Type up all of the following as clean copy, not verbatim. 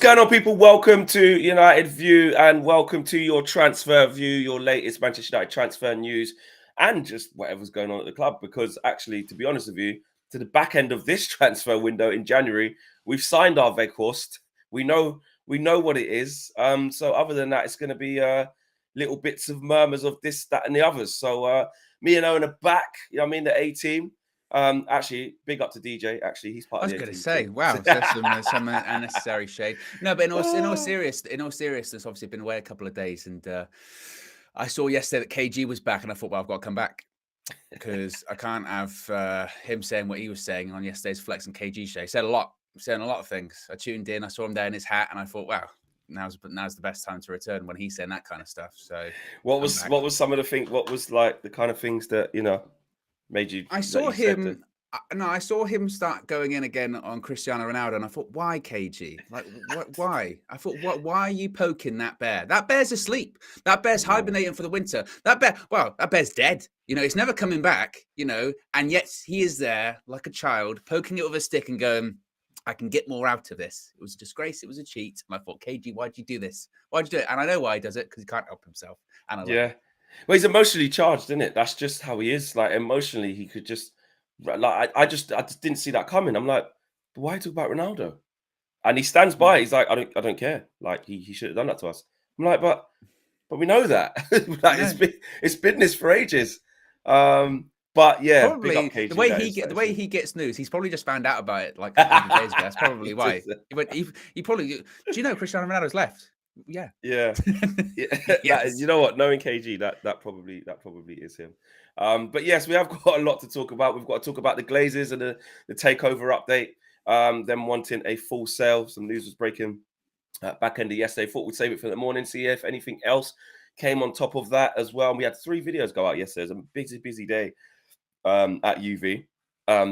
going on, people? Welcome to United View and welcome to your transfer view, your latest Manchester United transfer news and just whatever's going on at the club. Because actually, to be honest with you, to the back end of this transfer window in January, we've signed our Weghorst. We know what it is. So other than that, it's going to be little bits of murmurs of this, that, and the others. So me and Owen are back. You know what I mean? The A team. Actually, big up to DJ. Actually, he's part I of was the going to A-team say, too. wow, so some unnecessary shade. No, but in all seriousness, obviously been away a couple of days, and I saw yesterday that KG was back, and I thought, well, I've got to come back because I can't have him saying what he was saying on yesterday's Flex and KG show. He said a lot, saying a lot of things. I tuned in, I saw him there in his hat, and I thought, wow, now's the best time to return when he's saying that kind of stuff. So what was some of the things? What was like the kind of things that made you? I saw him. No, I saw him start going in again on Cristiano Ronaldo, and I thought, why, KG? Like, what? Why? I thought, what? Why are you poking that bear? That bear's asleep. That bear's hibernating for the winter. That bear's dead. It's never coming back. And yet he is there like a child, poking it with a stick and going, I can get more out of this. It was a disgrace. It was a cheat. And I thought, KG, why'd you do this? Why'd you do it? And I know why he does it, because he can't help himself. And I love it. Well, he's emotionally charged, isn't it? That's just how he is. Like emotionally, he could just I just didn't see that coming. I'm like, but why talk about Ronaldo? And he stands by. He's like, I don't care. Like he should have done that to us. I'm like, but we know that. It's been this for ages. But yeah, probably big up KG, the way he gets news, he's probably just found out about it like a couple of days ago. That's probably why. He probably. Do you know Cristiano Ronaldo's left? Yeah. Yes. You know what? Knowing KG, that probably is him. But yes, we have got a lot to talk about. We've got to talk about the Glazers and the takeover update. Them wanting a full sale. Some news was breaking back end of yesterday. Thought we'd save it for the morning. See if anything else came on top of that as well. And we had 3 videos go out yesterday. It was a busy day at UV.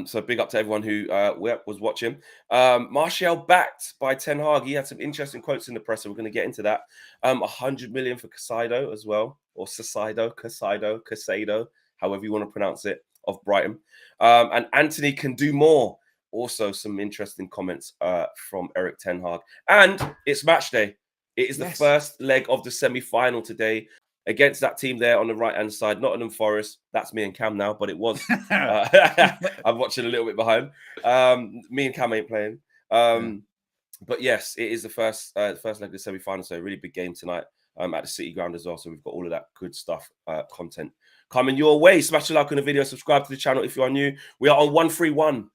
So big up to everyone who was watching. Martial backed by Ten Hag. He had some interesting quotes in the press, so we're going to get into that. 100 million for Casado as well, or Casado, however you want to pronounce it, of Brighton. And Antony can do more. Also, some interesting comments from Eric Ten Hag. And it's match day. It is the first leg of the semi-final today against that team there on the right-hand side, Nottingham Forest. That's me and Cam now, but it was. I'm watching a little bit behind. Me and Cam ain't playing. But yes, it is the first leg of the semi-final, so a really big game tonight at the City Ground as well. So we've got all of that good stuff, content coming your way. Smash the like on the video, subscribe to the channel if you are new. We are on 131.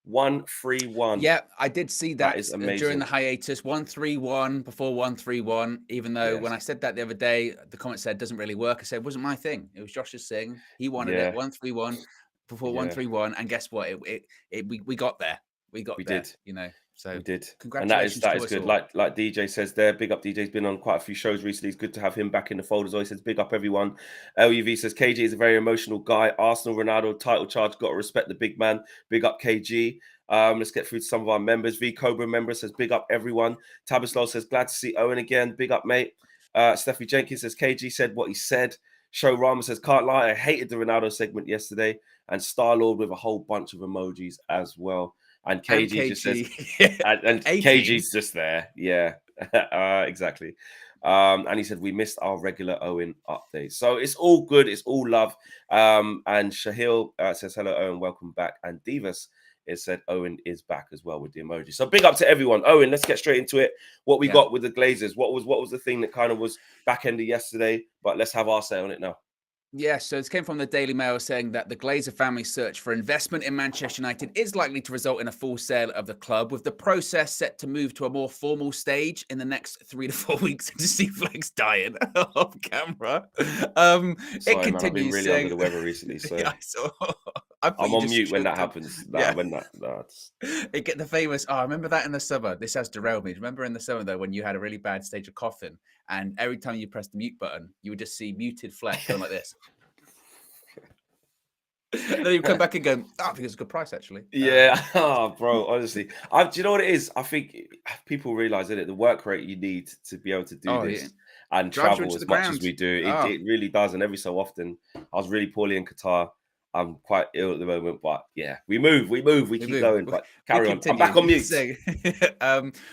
131. Yeah, I did see that is amazing. During the hiatus. 131 before 131. Even though when I said that the other day, the comment said doesn't really work. I said it wasn't my thing. It was Josh's thing. He wanted it 131 before 131, and guess what? We got there. We did. So we did. Congratulations. And that is good. Like DJ says there, big up DJ's been on quite a few shows recently. It's good to have him back in the fold as well. He says big up everyone. LUV says KG is a very emotional guy. Arsenal, Ronaldo, title charge. Got to respect the big man. Big up KG. Let's get through to some of our members. V Cobra member says big up everyone. Tabaslaw says glad to see Owen again. Big up, mate. Steffi Jenkins says KG said what he said. Show Rama says can't lie, I hated the Ronaldo segment yesterday. And Star-Lord with a whole bunch of emojis as well. And KG just says, and KG's just there. Yeah, exactly. And he said, we missed our regular Owen update. So it's all good. It's all love. And Shahil says, hello, Owen. Welcome back. And Divas said, Owen is back as well with the emoji. So big up to everyone. Owen, let's get straight into it. What we got with the Glazers. What was the thing that kind of was back end of yesterday? But let's have our say on it now. Yes, so this came from the Daily Mail saying that the Glazer family search for investment in Manchester United is likely to result in a full sale of the club, with the process set to move to a more formal stage in the next 3 to 4 weeks. To see Flex dying off camera. Sorry, it continues man, I've been really saying, under the weather recently, so I'm on mute when that happens. It get the famous. I remember that in the summer. This has derailed me. Remember in the summer though, when you had a really bad stage of coughing, and every time you pressed the mute button, you would just see muted Flex going like this. And then you come back and go, I think it's a good price actually. Yeah, bro. Honestly, do you know what it is? I think people realize that the work rate you need to be able to do this and travel as much as we do, it really does. And every so often, I was really poorly in Qatar. I'm quite ill at the moment, but yeah, we move, we keep going. But carry on. I'm back on mute.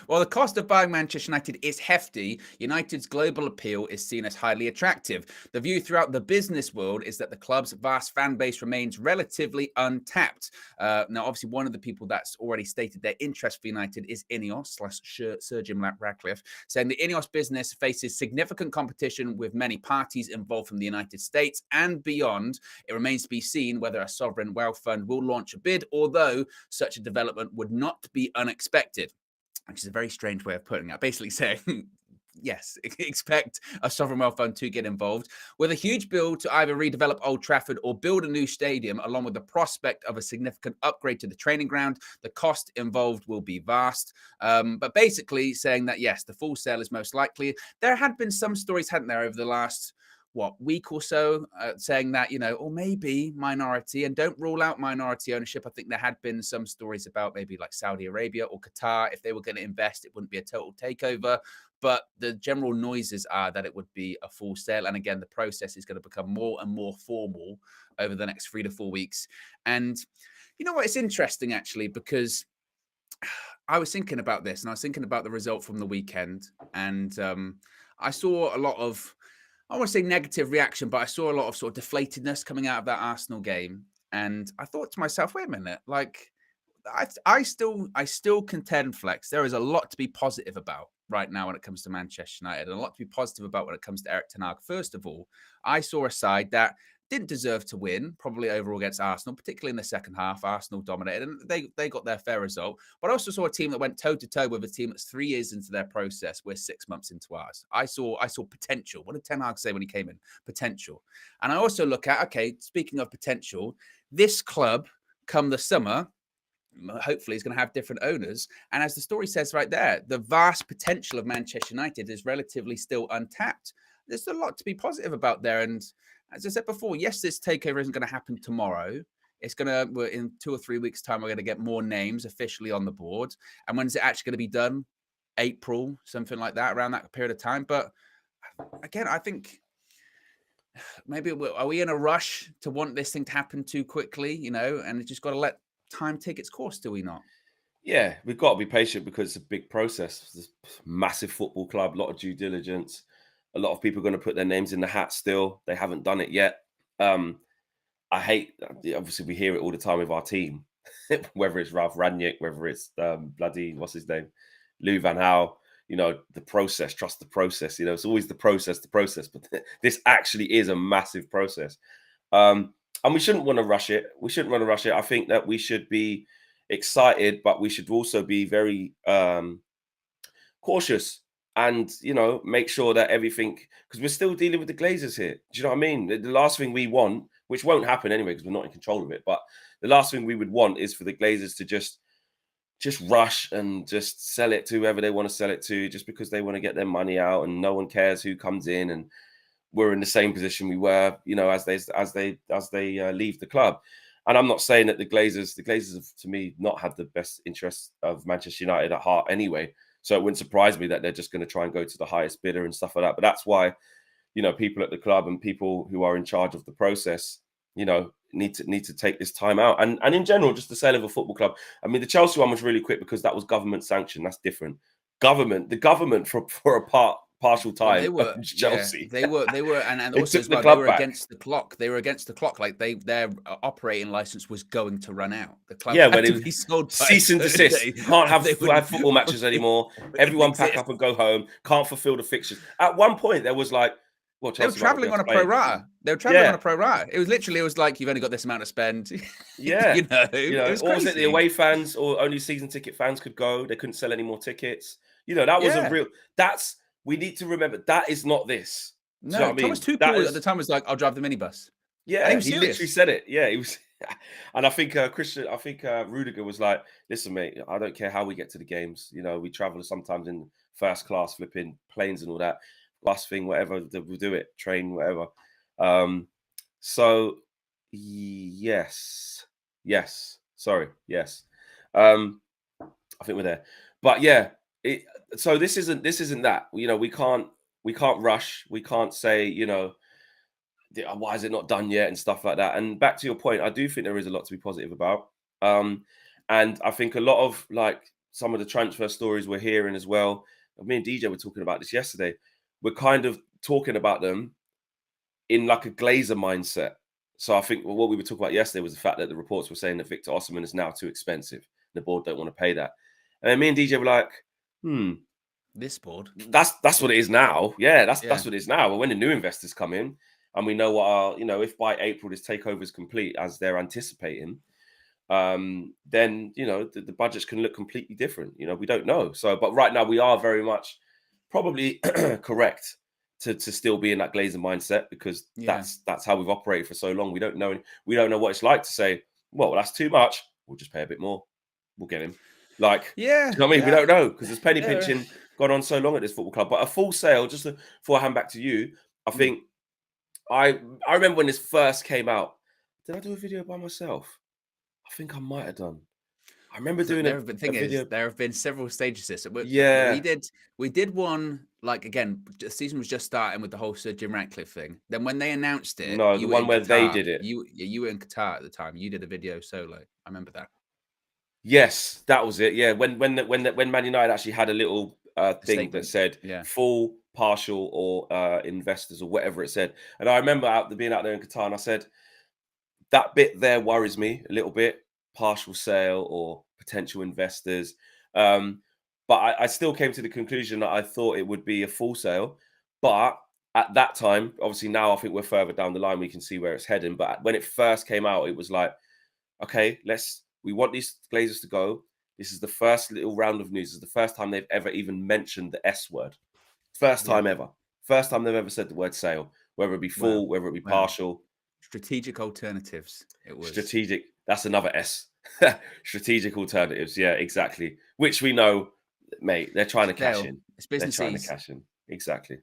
Well, the cost of buying Manchester United is hefty. United's global appeal is seen as highly attractive. The view throughout the business world is that the club's vast fan base remains relatively untapped. Now, obviously, one of the people that's already stated their interest for United is Ineos/Sir Jim Ratcliffe, saying the Ineos business faces significant competition with many parties involved from the United States and beyond. It remains to be seen whether a sovereign wealth fund will launch a bid, although such a development would not be unexpected, which is a very strange way of putting it. Basically saying, yes, expect a sovereign wealth fund to get involved with a huge bill to either redevelop Old Trafford or build a new stadium, along with the prospect of a significant upgrade to the training ground. The cost involved will be vast. But basically saying that, yes, the full sale is most likely. There had been some stories, hadn't there, over the last week or so, saying that, or maybe minority, and don't rule out minority ownership. I think there had been some stories about maybe like Saudi Arabia or Qatar. If they were going to invest, it wouldn't be a total takeover. But the general noises are that it would be a full sale. And again, the process is going to become more and more formal over the next 3 to 4 weeks. And you know what? It's interesting, actually, because I was thinking about this, and I was thinking about the result from the weekend. And I saw a lot of, I want to say negative reaction, but I saw a lot of sort of deflatedness coming out of that Arsenal game. And I thought to myself, wait a minute, like I still contend, Flex. There is a lot to be positive about right now when it comes to Manchester United, and a lot to be positive about when it comes to Erik ten Hag. First of all, I saw a side that didn't deserve to win, probably overall against Arsenal, particularly in the second half. Arsenal dominated, and they got their fair result. But I also saw a team that went toe-to-toe with a team that's 3 years into their process. We're 6 months into ours. I saw potential. What did Ten Hag say when he came in? Potential. And I also look at, okay, speaking of potential, this club, come the summer, hopefully is going to have different owners. And as the story says right there, the vast potential of Manchester United is relatively still untapped. There's a lot to be positive about there. And as I said before, yes, this takeover isn't going to happen tomorrow. It's going to, in 2 or 3 weeks' time, we're going to get more names officially on the board. And when's it actually going to be done? April, something like that, around that period of time. But again, I think maybe are we in a rush to want this thing to happen too quickly, and it's just got to let time take its course, do we not? Yeah, we've got to be patient because it's a big process. This massive football club, a lot of due diligence. A lot of people are going to put their names in the hat still. They haven't done it yet. I hate, obviously, we hear it all the time with our team, whether it's Ralph Rangnick, whether it's bloody, what's his name? Lou Van Gaal, the process, trust the process. It's always the process. But this actually is a massive process. And we shouldn't want to rush it. I think that we should be excited, but we should also be very cautious and, make sure that everything, because we're still dealing with the Glazers here. Do you know what I mean? The last thing we want, which won't happen anyway, because we're not in control of it, but the last thing we would want is for the Glazers to just rush and just sell it to whoever they want to sell it to, just because they want to get their money out, and no one cares who comes in, and we're in the same position we were, as they leave the club. And I'm not saying that the Glazers have, to me, not had the best interests of Manchester United at heart anyway. So it wouldn't surprise me that they're just going to try and go to the highest bidder and stuff like that. But that's why, people at the club and people who are in charge of the process, need to take this time out. And in general, just the sale of a football club. I mean, the Chelsea one was really quick because that was government sanctioned. That's different. The government for a partial time. They were Chelsea. Yeah, they were, and also as well, they were against the clock. They were against the clock. Like their operating license was going to run out. The club had to be sold. Cease and desist. Can't have football matches anymore. Everyone pack up and go home. Can't fulfill the fixtures. At one point, there was like, they were traveling on a pro rata. It was like, you've only got this amount to spend. Yeah. It was or was it the away fans or only season ticket fans could go? They couldn't sell any more tickets. That was a real. We need to remember that is not this. No, you know Thomas Tuchel at the time was like, "I'll drive the minibus." Yeah, he literally said it. Yeah, he was. And I think Rudiger was like, "Listen, mate, I don't care how we get to the games. We travel sometimes in first class, flipping planes and all that, bus thing, whatever. We'll do it, train, whatever." So, yes. Sorry, yes. I think we're there, but yeah. So this isn't that. We can't rush. We can't say, why is it not done yet and stuff like that. And back to your point, I do think there is a lot to be positive about. And I think a lot of like some of the transfer stories we're hearing as well. Me and DJ were talking about this yesterday. We're kind of talking about them in like a Glazer mindset. So I think what we were talking about yesterday was the fact that the reports were saying that Victor Osimhen is now too expensive. The board don't want to pay that. And then me and DJ were like, this board. That's what it is now. Yeah, that's what it is now. But when the new investors come in and we know what our, if by April this takeover is complete as they're anticipating, then the budgets can look completely different. We don't know. So, but right now we are very much probably correct to still be in that Glazer mindset, because that's how we've operated for so long. We don't know what it's like to say, well, that's too much. We'll just pay a bit more. We'll get him. Like, you know what I mean? We don't know, because there's penny pinching gone on so long at this football club. But a full sale, just before I hand back to you, I think I remember when this first came out. Did I do a video by myself? I think I might have done. I remember doing a video. There have been several stages to this. Yeah. We did one, like, again, the season was just starting with the whole Sir Jim Ratcliffe thing. Then when they announced it, no, the one where they did it. You were in Qatar at the time. You did a video solo. I remember that. Yes, that was it. Yeah, when Man United actually had a little thing that said full, partial, or investors, or whatever it said. And I remember being out there in Qatar, and I said that bit there worries me a little bit. Partial sale or potential investors. But I still came to the conclusion that I thought it would be a full sale. But at that time, obviously now I think we're further down the line, we can see where it's heading. But when it first came out, it was like, okay, we want these Glazers to go. This is the first little round of news. This is the first time they've ever even mentioned the S word. First time ever. First time they've ever said the word sale, whether it be full, whether it be partial. Strategic alternatives. It was strategic. That's another S. Strategic alternatives. Yeah, exactly. Which we know, mate, they're trying to cash in. It's business. They're trying to cash in. Exactly.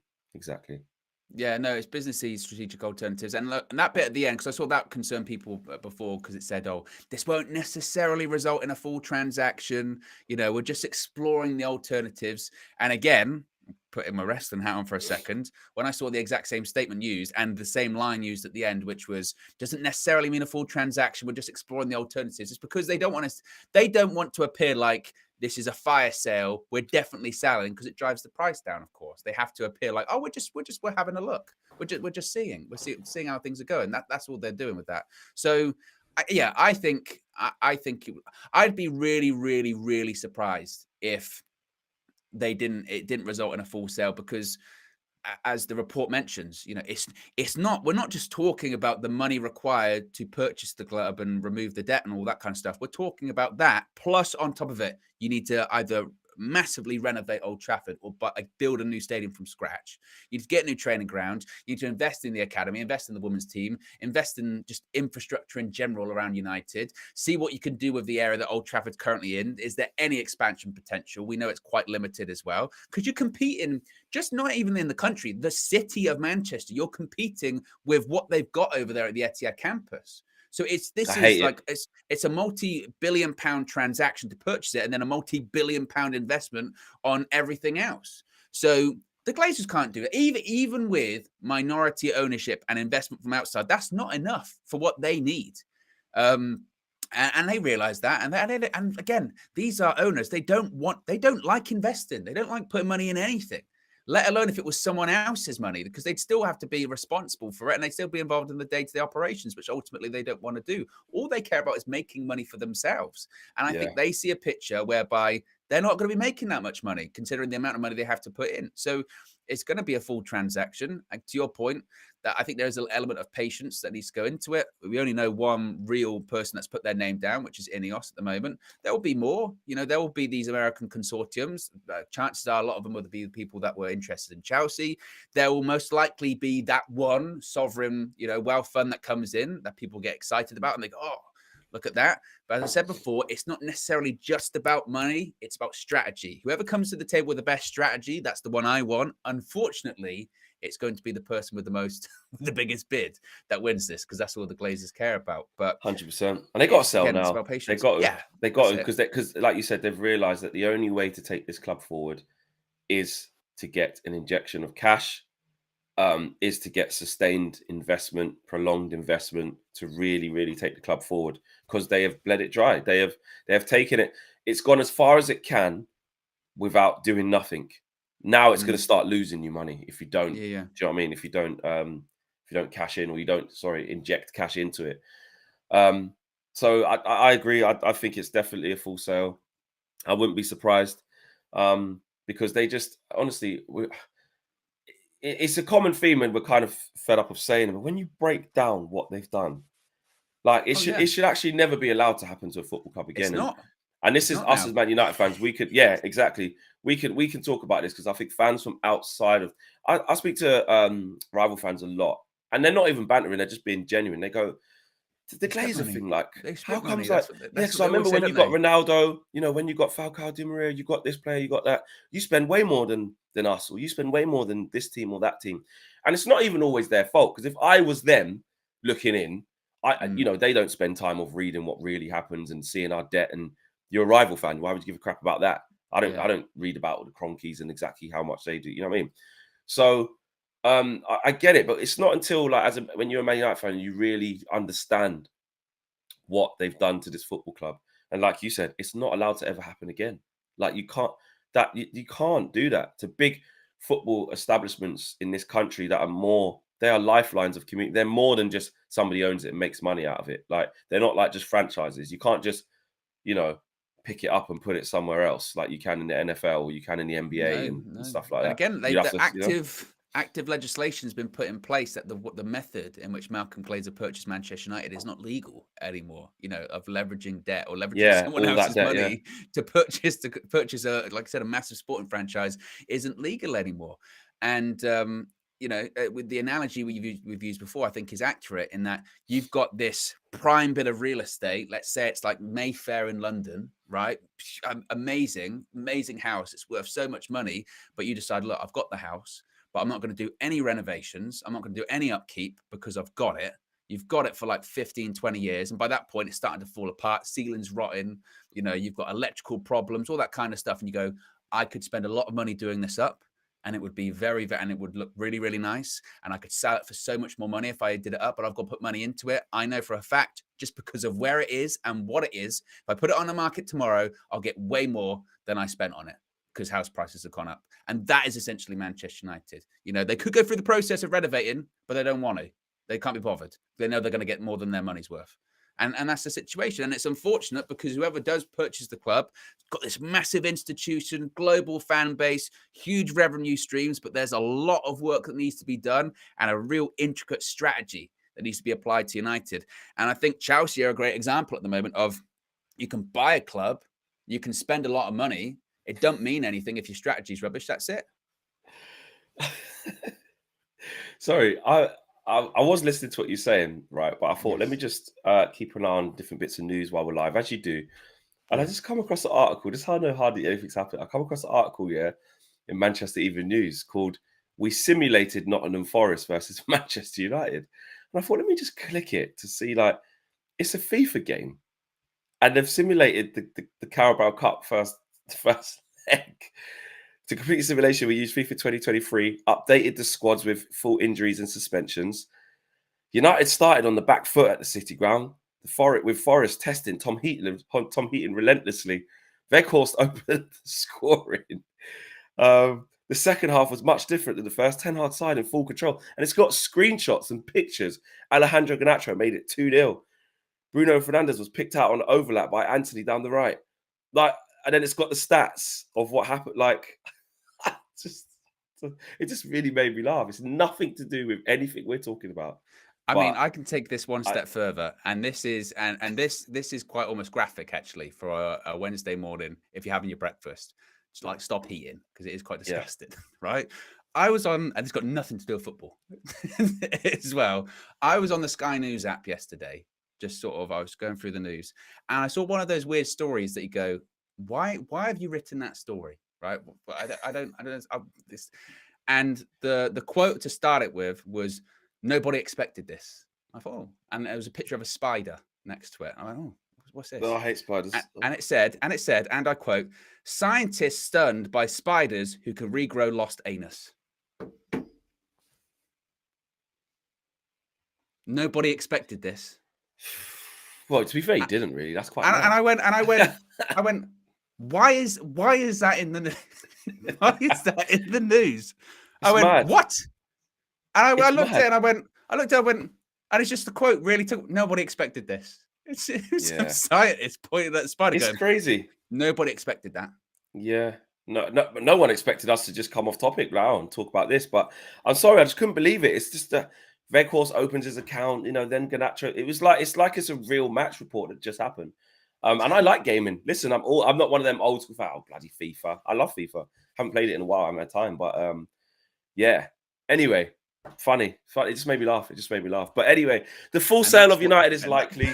Yeah, no, it's businessy strategic alternatives. And look, and that bit at the end, because I saw that concern people before, because it said, oh, this won't necessarily result in a full transaction. We're just exploring the alternatives. And again, putting my wrestling hat on for a second, when I saw the exact same statement used and the same line used at the end, which was, doesn't necessarily mean a full transaction, we're just exploring the alternatives. It's because they don't want to appear like this is a fire sale, we're definitely selling, because it drives the price down, of course. They have to appear like, oh, we're having a look. We're just seeing how things are going. That's all they're doing with that. So I think I'd be really, really, really surprised if it didn't result in a full sale, because as the report mentions, it's not, we're not just talking about the money required to purchase the club and remove the debt and all that kind of stuff. We're talking about that. Plus, on top of it, you need to either massively renovate Old Trafford or build a new stadium from scratch. You need to get a new training ground. You need to invest in the academy, invest in the women's team, invest in just infrastructure in general around United. See what you can do with the area that Old Trafford's currently in. Is there any expansion potential? We know it's quite limited as well. Because you compete in, just not even in the country, the city of Manchester. You're competing with what they've got over there at the Etihad campus. So it's a multi-billion pound transaction to purchase it, and then a multi-billion pound investment on everything else. So the Glazers can't do it. Even with minority ownership and investment from outside, that's not enough for what they need. And they realize that. And again, these are owners. They don't like investing. They don't like putting money in anything, let alone if it was someone else's money, because they'd still have to be responsible for it, and they'd still be involved in the day-to-day operations, which ultimately they don't want to do. All they care about is making money for themselves. And I think they see a picture whereby they're not going to be making that much money, considering the amount of money they have to put in. So it's going to be a full transaction. And to your point, that I think there's an element of patience that needs to go into it. We only know one real person that's put their name down, which is Ineos at the moment. There will be more. There will be these American consortiums. Chances are a lot of them will be the people that were interested in Chelsea. There will most likely be that one sovereign, wealth fund that comes in that people get excited about, and they go, oh, look at that. But as I said before, it's not necessarily just about money. It's about strategy. Whoever comes to the table with the best strategy, that's the one I want. Unfortunately, it's going to be the person with the biggest bid that wins this, because that's all the Glazers care about. But 100%, and they got to sell now. They got to, because like you said, they've realised that the only way to take this club forward is to get an injection of cash, is to get sustained investment, prolonged investment to really, really take the club forward, because they have bled it dry. They have taken it. It's gone as far as it can without doing nothing. Now it's going to start losing you money if you don't. Yeah, yeah. Do you know what I mean? If you don't cash in, or you don't, inject cash into it. So I agree. I think it's definitely a full sale. I wouldn't be surprised, because they just, honestly, it's a common theme, and we're kind of fed up of saying it. But when you break down what they've done, like it should actually never be allowed to happen to a football club again. It's not. And this It's is not us now. as Man United fans. We could, yeah, exactly. We can talk about this, because I think fans from outside of, I speak to rival fans a lot, and they're not even bantering; they're just being genuine. They go, the Glazer thing, like, how comes, like, yeah, because I remember when you got Ronaldo, when you got Falcao, Di Maria, you got this player, you got that, you spend way more than us, or you spend way more than this team or that team. And it's not even always their fault, because if I was them looking in, they don't spend time of reading what really happens and seeing our debt. And you're a rival fan, why would you give a crap about that? I don't read about all the cronkies and exactly how much they do, you know what I mean? So I get it, but it's not until, like, when you're a Man United fan, you really understand what they've done to this football club. And like you said, it's not allowed to ever happen again. Like, you can't do that to big football establishments in this country that they are lifelines of community. They're more than just somebody owns it and makes money out of it. Like, they're not like just franchises. You can't just, pick it up and put it somewhere else like you can in the NFL, or you can in the NBA and stuff like that. And again, active legislation has been put in place that the method in which Malcolm Glazer purchased Manchester United is not legal anymore. Of leveraging debt or leveraging someone else's money to purchase a, like I said, a massive sporting franchise isn't legal anymore. And with the analogy we've used before, I think is accurate in that you've got this prime bit of real estate. Let's say it's like Mayfair in London, right? Amazing house. It's worth so much money, but you decide, look, I've got the house, but I'm not going to do any renovations. I'm not going to do any upkeep because I've got it. You've got it for like 15, 20 years. And by that point, it's starting to fall apart. Ceiling's rotting. You've got electrical problems, all that kind of stuff. And you go, I could spend a lot of money doing this up, and it would be and it would look really, really nice. And I could sell it for so much more money if I did it up, but I've got to put money into it. I know for a fact, just because of where it is and what it is, if I put it on the market tomorrow, I'll get way more than I spent on it, because house prices have gone up. And that is essentially Manchester United. They could go through the process of renovating, but they don't want to. They can't be bothered. They know they're going to get more than their money's worth. And that's the situation. And it's unfortunate, because whoever does purchase the club has got this massive institution, global fan base, huge revenue streams, but there's a lot of work that needs to be done and a real intricate strategy that needs to be applied to United. And I think Chelsea are a great example at the moment of, you can buy a club, you can spend a lot of money. It don't mean anything if your strategy's rubbish. That's it. Sorry, I was listening to what you're saying, right? But I thought, let me just keep an eye on different bits of news while we're live, as you do. And I just come across an article. This is how I know hardly anything's happened. I come across an article, in Manchester Evening News called "We Simulated Nottingham Forest versus Manchester United." And I thought, let me just click it to see, like, it's a FIFA game, and they've simulated the Carabao Cup first leg. To complete the simulation, we used FIFA 2023, updated the squads with full injuries and suspensions. United started on the back foot at the City Ground, with Forest testing Tom Heaton relentlessly. Weghorst opened the scoring. The second half was much different than the first. Ten Hag side in full control. And it's got screenshots and pictures. Alejandro Garnacho made it 2-0. Bruno Fernandes was picked out on overlap by Antony down the right. And then it's got the stats of what happened. Like, it just really made me laugh. It's nothing to do with anything we're talking about. I mean, I can take this one step further, and this is this is quite almost graphic, actually, for a Wednesday morning. If you're having your breakfast, just like, stop eating, because it is quite disgusting, right? I was on, and it's got nothing to do with football as well. I was on the Sky News app yesterday, just sort of, I was going through the news, and I saw one of those weird stories that you go, why have you written that story, right? I don't this. And the quote to start it with was, "Nobody expected this." I thought, oh, and there was a picture of a spider next to it. I went, oh, what's this? Oh, I hate spiders. And it said, and I quote, "Scientists stunned by spiders who can regrow lost anus." Nobody expected this. Well, to be fair, he didn't really. That's quite And, nice. and I went. Why is that in the why is that in the news? I went, mad. what? And I It's looked mad. at it and I and it's just the quote really took. Nobody expected this. It's some scientist pointing at the spider. It's going, crazy. Nobody expected that. Yeah. No one expected us to just come off topic now and talk about this. But I'm sorry, I just couldn't believe it. It's just that Veghorst opens his account, then Garnacho. It's a real match report that just happened. And I like gaming. Listen, I'm not one of them old school bloody FIFA. I love FIFA. Haven't played it in a while. I haven't had time, but yeah. Anyway, funny. It just made me laugh. But anyway, the full sale of United is likely.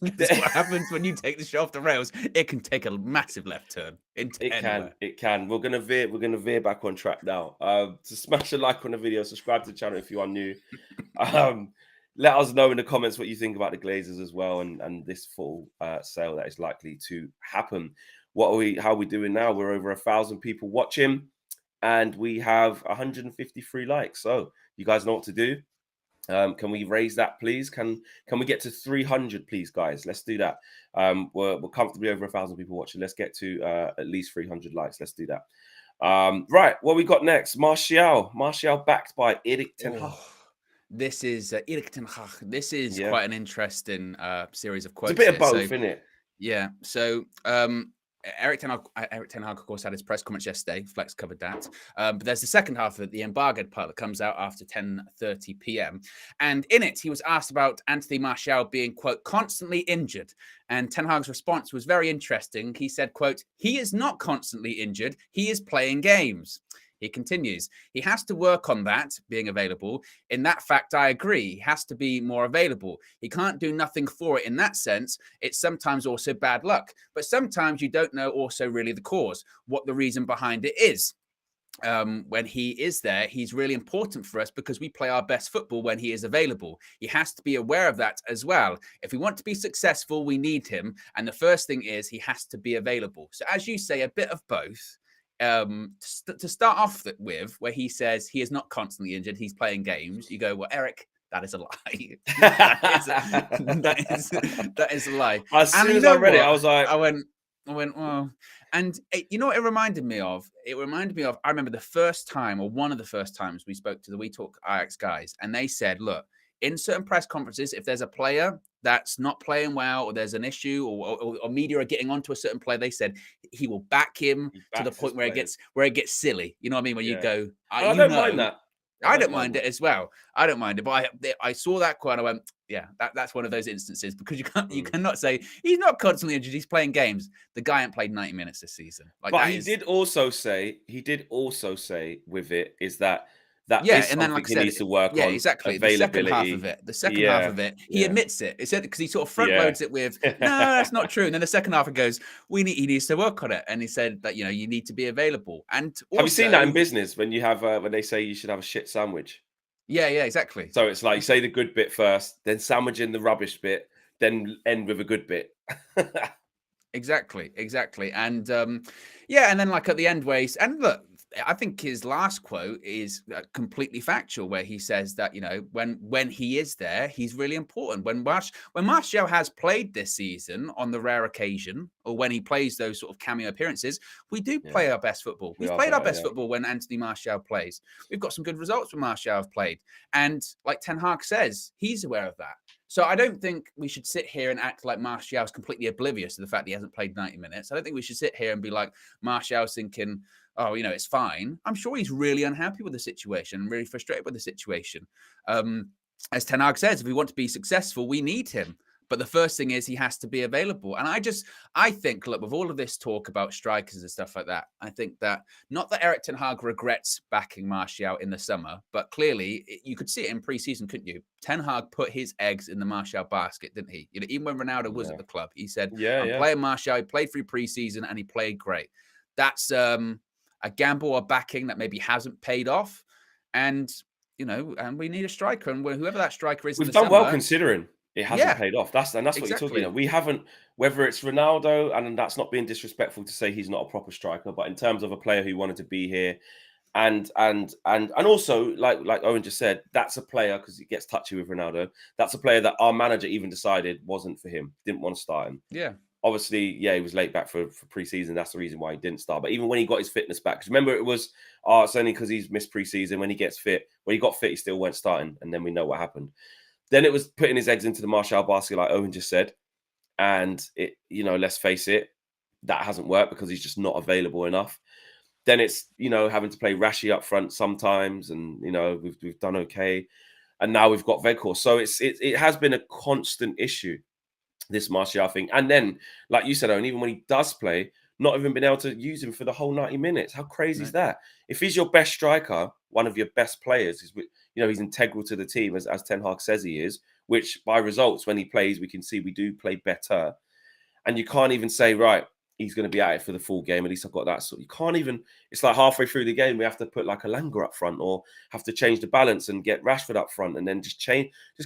That's what happens when you take the show off the rails. It can take a massive left turn into anywhere. It can. We're gonna veer back on track now. To smash a like on the video, subscribe to the channel if you are new. Let us know in the comments what you think about the Glazers as well, and this full sale that is likely to happen. How are we doing now? We're over 1,000 people watching, and we have 153 likes. So you guys know what to do. Can we raise that, please? Can we get to 300, please, guys? Let's do that. We're comfortably over 1,000 people watching. Let's get to at least 300 likes. Let's do that. Right, what we got next? Martial backed by Erik ten Hag. This is Erik ten Hag. This is quite an interesting series of quotes. It's a bit of both, isn't it? Yeah. So Erik ten Hag, of course, had his press comments yesterday. Flex covered that. But there's the second half of it, the embargoed part that comes out after 10:30 p.m. And in it, he was asked about Antony Martial being, quote, constantly injured. And Ten Hag's response was very interesting. He said, quote, he is not constantly injured. He is playing games. He continues, he has to work on that, being available. In that fact, I agree. He has to be more available. He can't do nothing for it in that sense. It's sometimes also bad luck. But sometimes you don't know also really the cause, what the reason behind it is. When he is there, he's really important for us because we play our best football when he is available. He has to be aware of that as well. If we want to be successful, we need him. And the first thing is he has to be available. So as you say, a bit of both. To start off with, where he says he is not constantly injured, he's playing games, you go, well, Eric, that is a lie. that is a lie. As soon as I read it, I was like, I went, well, and you know what it reminded me of? It reminded me of, I remember the first time, or one of the first times we spoke to the We Talk Ajax guys, and they said, look, in certain press conferences, if there's a player that's not playing well, or there's an issue, or media are getting onto a certain player, they said he will back him to the point where it gets silly. You know what I mean? Where you go, I don't mind that. I don't mind it as well. I don't mind it, but I saw that quote and I went, yeah, that's one of those instances because you cannot say he's not constantly injured. He's playing games. The guy ain't played 90 minutes this season. But he did also say with it is that is and then, like he needs to work on. Exactly. The second half of it, he admits it. He said because he sort of front loads it with, no, that's not true. And then the second half it goes, he needs to work on it. And he said that you need to be available. And also, have you seen that in business when you have when they say you should have a shit sandwich? Yeah, exactly. So it's like you say the good bit first, then sandwich in the rubbish bit, then end with a good bit. Exactly. And and then like at the end where and look, I think his last quote is completely factual, where he says that when he is there, he's really important. When Martial has played this season, on the rare occasion, or when he plays those sort of cameo appearances, we do play our best football. We've played our best football when Antony Martial plays. We've got some good results when Martial have played, and like Ten Hag says, he's aware of that. So I don't think we should sit here and act like Martial's completely oblivious to the fact that he hasn't played 90 minutes. I don't think we should sit here and be like Martial's thinking, oh, it's fine. I'm sure he's really unhappy with the situation, really frustrated with the situation. As Ten Hag says, if we want to be successful, we need him. But the first thing is he has to be available. And I think, look, with all of this talk about strikers and stuff like that, I think that not that Erik ten Hag regrets backing Martial in the summer, but clearly you could see it in pre-season, couldn't you? Ten Hag put his eggs in the Martial basket, didn't he? Even when Ronaldo was at the club, he said, I'm playing Martial. He played through pre-season and he played great. That's a gamble or backing that maybe hasn't paid off. And, and we need a striker. And whoever that striker is, we've done well considering it hasn't paid off. That's what you're talking about. We haven't, whether it's Ronaldo, and that's not being disrespectful to say he's not a proper striker, but in terms of a player who wanted to be here And also, like Owen just said, that's a player, because he gets touchy with Ronaldo. That's a player that our manager even decided wasn't for him. Didn't want to start him. Yeah. Obviously, yeah, he was late back for pre-season. That's the reason why he didn't start. But even when he got his fitness back, because remember, it was, it's only because he's missed pre-season. When he gets fit, when he got fit, he still weren't starting. And then we know what happened. Then it was putting his eggs into the Martial basket, like Owen just said. And it, let's face it, that hasn't worked because he's just not available enough. Then it's, having to play Rashi up front sometimes, and we've done okay. And now we've got Weghorst. So it has been a constant issue, this Martial thing. And then, like you said, Owen, even when he does play, not even been able to use him for the whole 90 minutes. How crazy is that? If he's your best striker, one of your best players, he's integral to the team, as Ten Hag says he is, which by results, when he plays, we can see we do play better. And you can't even say, right, he's going to be at it for the full game. At least I've got that. So you can't even, it's like halfway through the game, we have to put like a Langer up front, or have to change the balance and get Rashford up front, and then just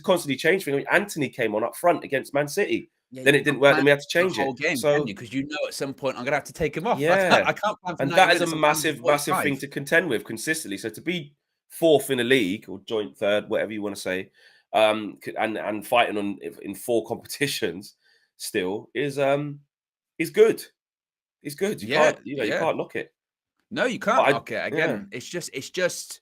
constantly change things. I mean, Antony came on up front against Man City. Yeah, then it didn't work. Then we had to change it. Game, so because at some point I'm going to have to take him off. Yeah, I can't plan for and that is a massive thing to contend with consistently. So to be fourth in a league, or joint third, whatever you want to say, and fighting in 4 competitions still is good. It's good. You can't, you can't knock it. No, you can't knock it. Again, it's just.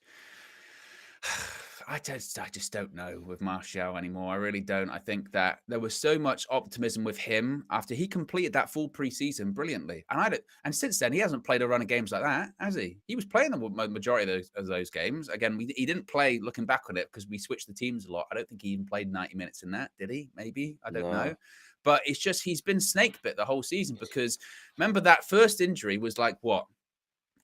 I just don't know with Martial anymore. I really don't. I think that there was so much optimism with him after he completed that full preseason brilliantly, and since then he hasn't played a run of games like that, has he? He was playing the majority of those games. Again, he didn't play. Looking back on it, because we switched the teams a lot, I don't think he even played 90 minutes in that. Did he? Maybe, I don't know. But it's just he's been snake bit the whole season, because remember that first injury was like what?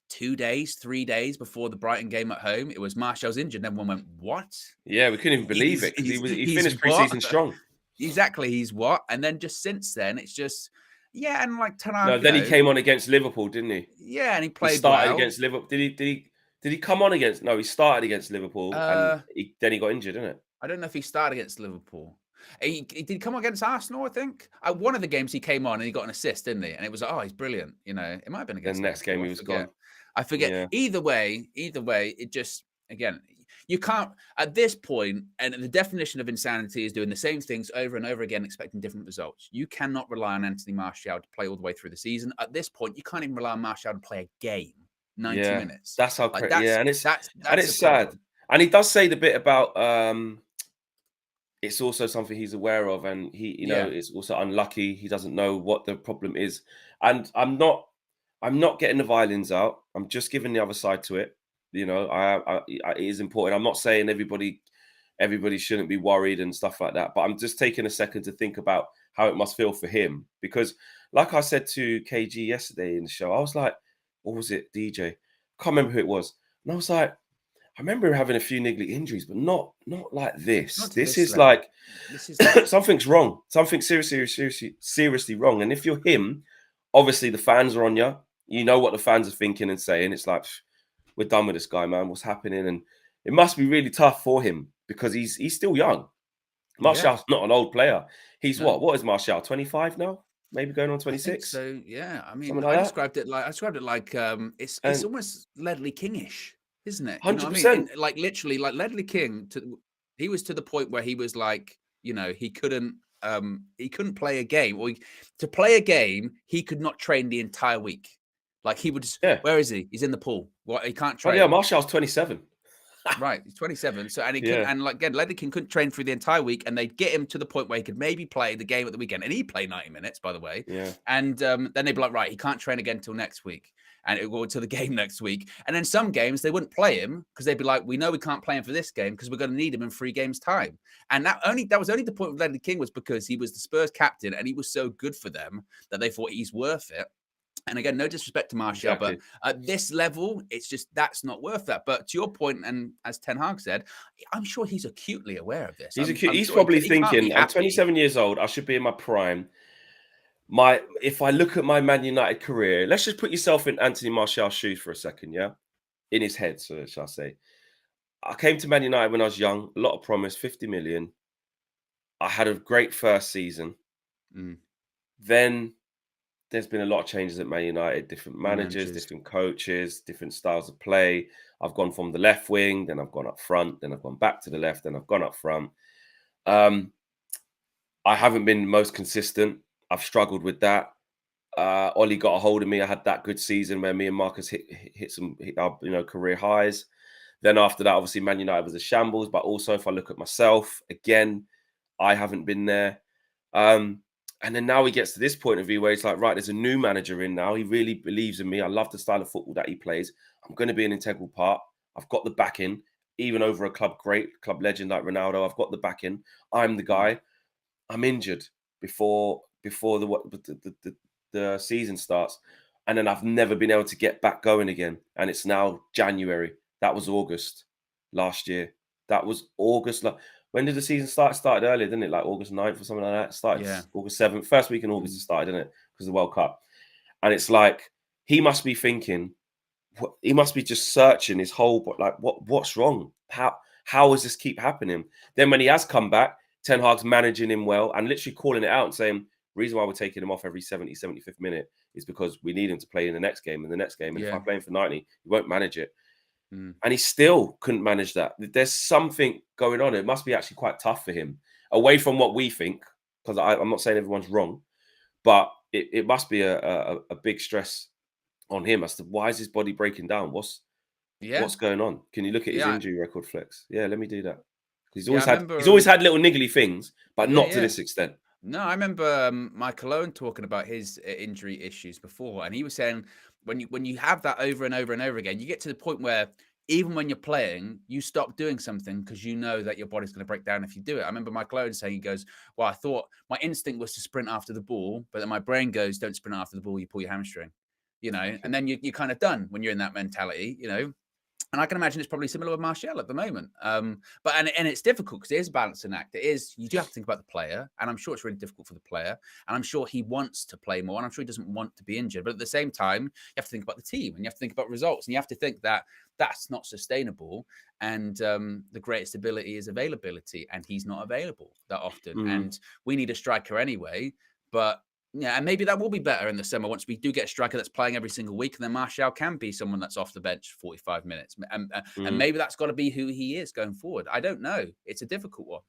2 days, 3 days before the Brighton game at home, it was Martial's injured. And everyone went, what? Yeah, we couldn't even believe it, because he finished pre-season strong. Exactly, he's what? And then just since then, it's just, and like Ten Hag. No, then he came on against Liverpool, didn't he? Yeah, and he played. He started against Liverpool. Did he come on against? No, he started against Liverpool, and then he got injured, didn't it? I don't know if he started against Liverpool. He did come against Arsenal, I think. One of the games he came on and he got an assist, didn't he? And it was like, oh, he's brilliant. It might have been against. The next game he was gone. I forget. Yeah. Either way, it just, again, you can't, at this point, and the definition of insanity is doing the same things over and over again, expecting different results. You cannot rely on Antony Martial to play all the way through the season. At this point, you can't even rely on Martial to play a game, 90 minutes. That's how crazy. And it's sad. And he does say the bit about it's also something he's aware of, and he, is also unlucky. He doesn't know what the problem is. And I'm not getting the violins out. I'm just giving the other side to it. It is important. I'm not saying everybody shouldn't be worried and stuff like that, but I'm just taking a second to think about how it must feel for him. Because like I said to KG yesterday in the show, I was like, or was it DJ? I can't remember who it was. And I was like, I remember him having a few niggly injuries, but not like this. This is like something's wrong. Something seriously wrong. And if you're him, obviously the fans are on you. You know what the fans are thinking and saying. It's like, we're done with this guy, man. What's happening? And it must be really tough for him, because he's still young. Martial's not an old player. He's what is Martial? 25 now? Maybe going on 26. So yeah, I mean, I described it like it's almost Ledley Kingish, isn't it? 100%. I mean? Like literally, like Ledley King. He was to the point where he was like, he couldn't play a game, or to play a game, he could not train the entire week. Like he would. Where is he? He's in the pool. What? He can't train. Oh yeah, Martial's 27. Right, he's 27. So and again, Ledley King couldn't train through the entire week, and they'd get him to the point where he could maybe play the game at the weekend, and he played 90 minutes, by the way. Yeah. And then they'd be like, right, he can't train again until next week, and it would go to the game next week. And then some games they wouldn't play him, because they'd be like, we know we can't play him for this game because we're going to need him in 3 games time. And that was only the point with Ledley King, was because he was the Spurs captain and he was so good for them that they thought he's worth it. And again, no disrespect to Martial, but at this level, it's just, that's not worth that. But to your point, and as Ten Hag said, I'm sure he's acutely aware of this. He's probably thinking, I'm 27 years old. I should be in my prime. If I look at my Man United career, let's just put yourself in Antony Martial's shoes for a second, yeah? In his head, so shall I say. I came to Man United when I was young, a lot of promise, 50 million. I had a great first season. Then there's been a lot of changes at Man United, different managers, Managers. different coaches, different styles of play. I've gone from the left wing, then I've gone up front, then I've gone back to the left, then I've gone up front. I haven't been most consistent. I've struggled with that. Ollie got a hold of me. I had that good season where me and Marcus hit our career highs. Then after that, obviously, Man United was a shambles. But also, if I look at myself again, I haven't been there. And then now he gets to this point of view where it's like, right, there's a new manager in now. He really believes in me. I love the style of football that he plays. I'm going to be an integral part. I've got the backing, even over a club legend like Ronaldo. I've got the backing. I'm the guy. I'm injured before the season starts, and then I've never been able to get back going again. And it's now January. That was August last year. That was August. When did the season start? It started earlier, didn't it? Like August 9th or something like that. It started August 7th. First week in August it started, didn't it? Because of the World Cup. And it's like, he must be thinking, he must be just searching his whole, like, what's wrong? How does this keep happening? Then when he has come back, Ten Hag's managing him well and literally calling it out and saying, reason why we're taking him off every 70, 75th minute is because we need him to play in the next game and the next game. And if I play him for 90, he won't manage it. And he still couldn't manage that. There's something going on. It must be actually quite tough for him, away from what we think, because I'm not saying everyone's wrong, but it must be a big stress on him as to why is his body breaking down? What's going on? Can you look at his injury record, Flex? Yeah, let me do that. He's always had little niggly things, but not to this extent. No, I remember Michael Owen talking about his injury issues before, and he was saying when you have that over and over and over again, you get to the point where even when you're playing, you stop doing something because you know that your body's going to break down if you do it. I remember Michael Owen saying, he goes, well, I thought my instinct was to sprint after the ball, but then my brain goes, don't sprint after the ball, you pull your hamstring, and then you're kind of done when you're in that mentality, And I can imagine it's probably similar with Martial at the moment. But it's difficult because it is a balancing act. You do have to think about the player, and I'm sure it's really difficult for the player. And I'm sure he wants to play more, and I'm sure he doesn't want to be injured. But at the same time, you have to think about the team, and you have to think about results, and you have to think that that's not sustainable. And the greatest ability is availability, and he's not available that often. And we need a striker anyway, but yeah, and maybe that will be better in the summer once we do get a striker that's playing every single week, and then Martial can be someone that's off the bench 45 minutes. And maybe that's got to be who he is going forward. I don't know. It's a difficult one.